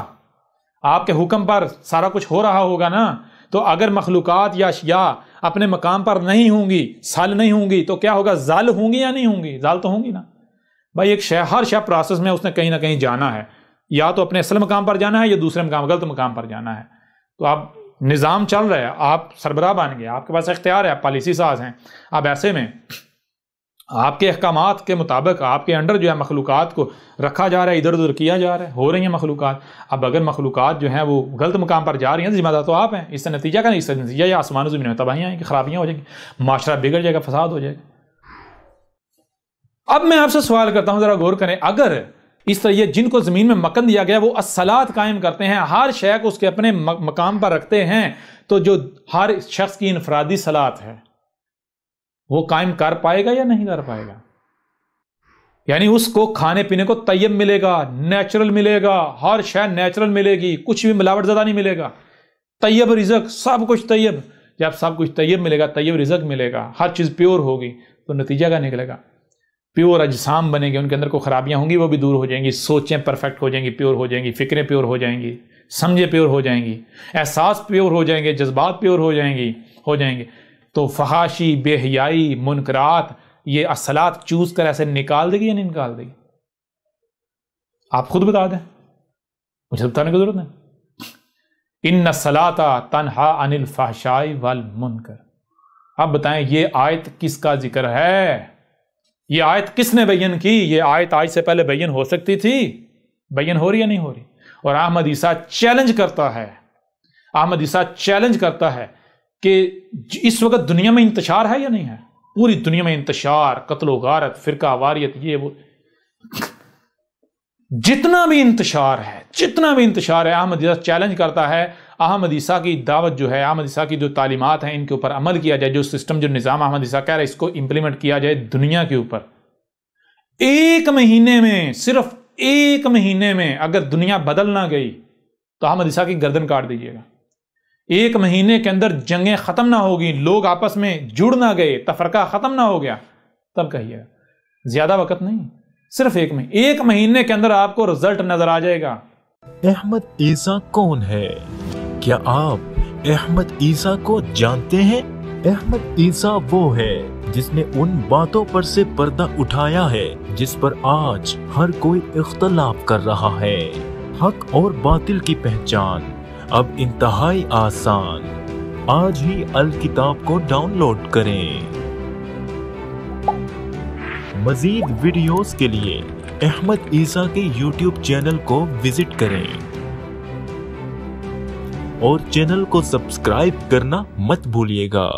Speaker 1: آپ کے حکم پر سارا کچھ ہو رہا ہوگا نا. تو اگر مخلوقات یا اشیاء اپنے مقام پر نہیں ہوں گی، سال نہیں ہوں گی، تو کیا ہوگا؟ زال ہوں گی یا نہیں ہوں گی؟ زال تو ہوں گی نا. بھائی ایک شے، ہر شے پروسیس میں اس نے کہیں نہ کہیں جانا ہے، یا تو اپنے اصل مقام پر جانا ہے یا دوسرے مقام، غلط مقام پر جانا ہے. تو آپ نظام چل رہا ہے، آپ سربراہ بن گئے، آپ کے پاس اختیار ہے، آپ پالیسی ساز ہیں. اب ایسے میں آپ کے احکامات کے مطابق آپ کے انڈر جو ہے مخلوقات کو رکھا جا رہا ہے، ادھر ادھر کیا جا رہا ہے، ہو رہی ہیں مخلوقات. اب اگر مخلوقات جو ہیں وہ غلط مقام پر جا رہی ہیں تو ذمہ دار تو آپ ہیں. اس سے نتیجہ کیا؟ اس سے نتیجہ یہ آسمان و زمین میں تباہیاں ہیں، خرابیاں ہو جائیں گی، معاشرہ بگڑ جائے گا، فساد ہو جائے گا. اب میں آپ سے سوال کرتا ہوں، ذرا غور کریں. اگر اس طرح یہ جن کو زمین میں مکن دیا گیا وہ الصلاۃ قائم کرتے ہیں، ہر شے کو اس کے اپنے مقام پر رکھتے ہیں، تو جو ہر شخص کی انفرادی صلاۃ ہے وہ قائم کر پائے گا یا نہیں کر پائے گا؟ یعنی اس کو کھانے پینے کو طیب ملے گا، نیچرل ملے گا، ہر شے نیچرل ملے گی، کچھ بھی ملاوٹ زدہ نہیں ملے گا، طیب رزق، سب کچھ طیب. جب سب کچھ طیب ملے گا، طیب رزق ملے گا، ہر چیز پیور ہوگی، تو نتیجہ کیا نکلے گا؟ پیور اجسام بنے گے، ان کے اندر کوئی خرابیاں ہوں گی وہ بھی دور ہو جائیں گی، سوچیں پرفیکٹ ہو جائیں گی، پیور ہو جائیں گی، فکریں پیور ہو جائیں گی، سمجھیں پیور ہو جائیں گی، احساس پیور ہو جائیں گے، جذبات پیور ہو جائیں گے. تو فحاشی، بے حیائی، منکرات، یہ الصلاۃ چوز کر ایسے نکال دے گی یا نہیں نکال دے گی؟ آپ خود بتا دیں، مجھے بتانے کی ضرورت نہیں۔ ان الصلاۃ تنہا عن الفحشاء والمنکر۔ آپ بتائیں یہ آیت کس کا ذکر ہے؟ یہ آیت کس نے بیان کی؟ یہ آیت آج سے پہلے بیان ہو سکتی تھی، بیان ہو رہی یا نہیں ہو رہی؟ اور احمد عیسیٰ چیلنج کرتا ہے، احمد عیسیٰ چیلنج کرتا ہے کہ اس وقت دنیا میں انتشار ہے یا نہیں ہے؟ پوری دنیا میں انتشار، قتل و غارت، فرقہ واریت، یہ وہ جتنا بھی انتشار ہے، احمد عیسیٰ چیلنج کرتا ہے احمد عیسیٰ کی دعوت جو ہے، احمد عیسیٰ کی جو تعلیمات ہیں ان کے اوپر عمل کیا جائے، جو سسٹم، جو نظام احمد عیسیٰ کہہ رہا ہے اس کو امپلیمنٹ کیا جائے دنیا کے اوپر۔ ایک مہینے میں، صرف ایک مہینے میں اگر دنیا بدل نہ گئی تو احمد عیسیٰ کی گردن کاٹ دیجیے گا۔ ایک مہینے کے اندر جنگیں ختم نہ ہوگی، لوگ آپس میں جڑ نہ گئے، تفرقہ ختم نہ ہو گیا، تب کہیے گا۔ زیادہ وقت نہیں، صرف ایک مہینے کے اندر آپ کو رزلٹ نظر آ جائے گا۔
Speaker 2: احمد عیسیٰ کون ہے؟ کیا آپ احمد عیسیٰ کو جانتے ہیں؟ احمد عیسیٰ وہ ہے جس نے ان باتوں پر سے پردہ اٹھایا ہے جس پر آج ہر کوئی اختلاف کر رہا ہے۔ حق اور باطل کی پہچان اب انتہائی آسان۔ آج ہی الکتاب کو ڈاؤن لوڈ کریں۔ مزید ویڈیوز کے لیے احمد عیسیٰ کے یوٹیوب چینل کو وزٹ کریں اور چینل کو سبسکرائب کرنا مت بھولیے گا۔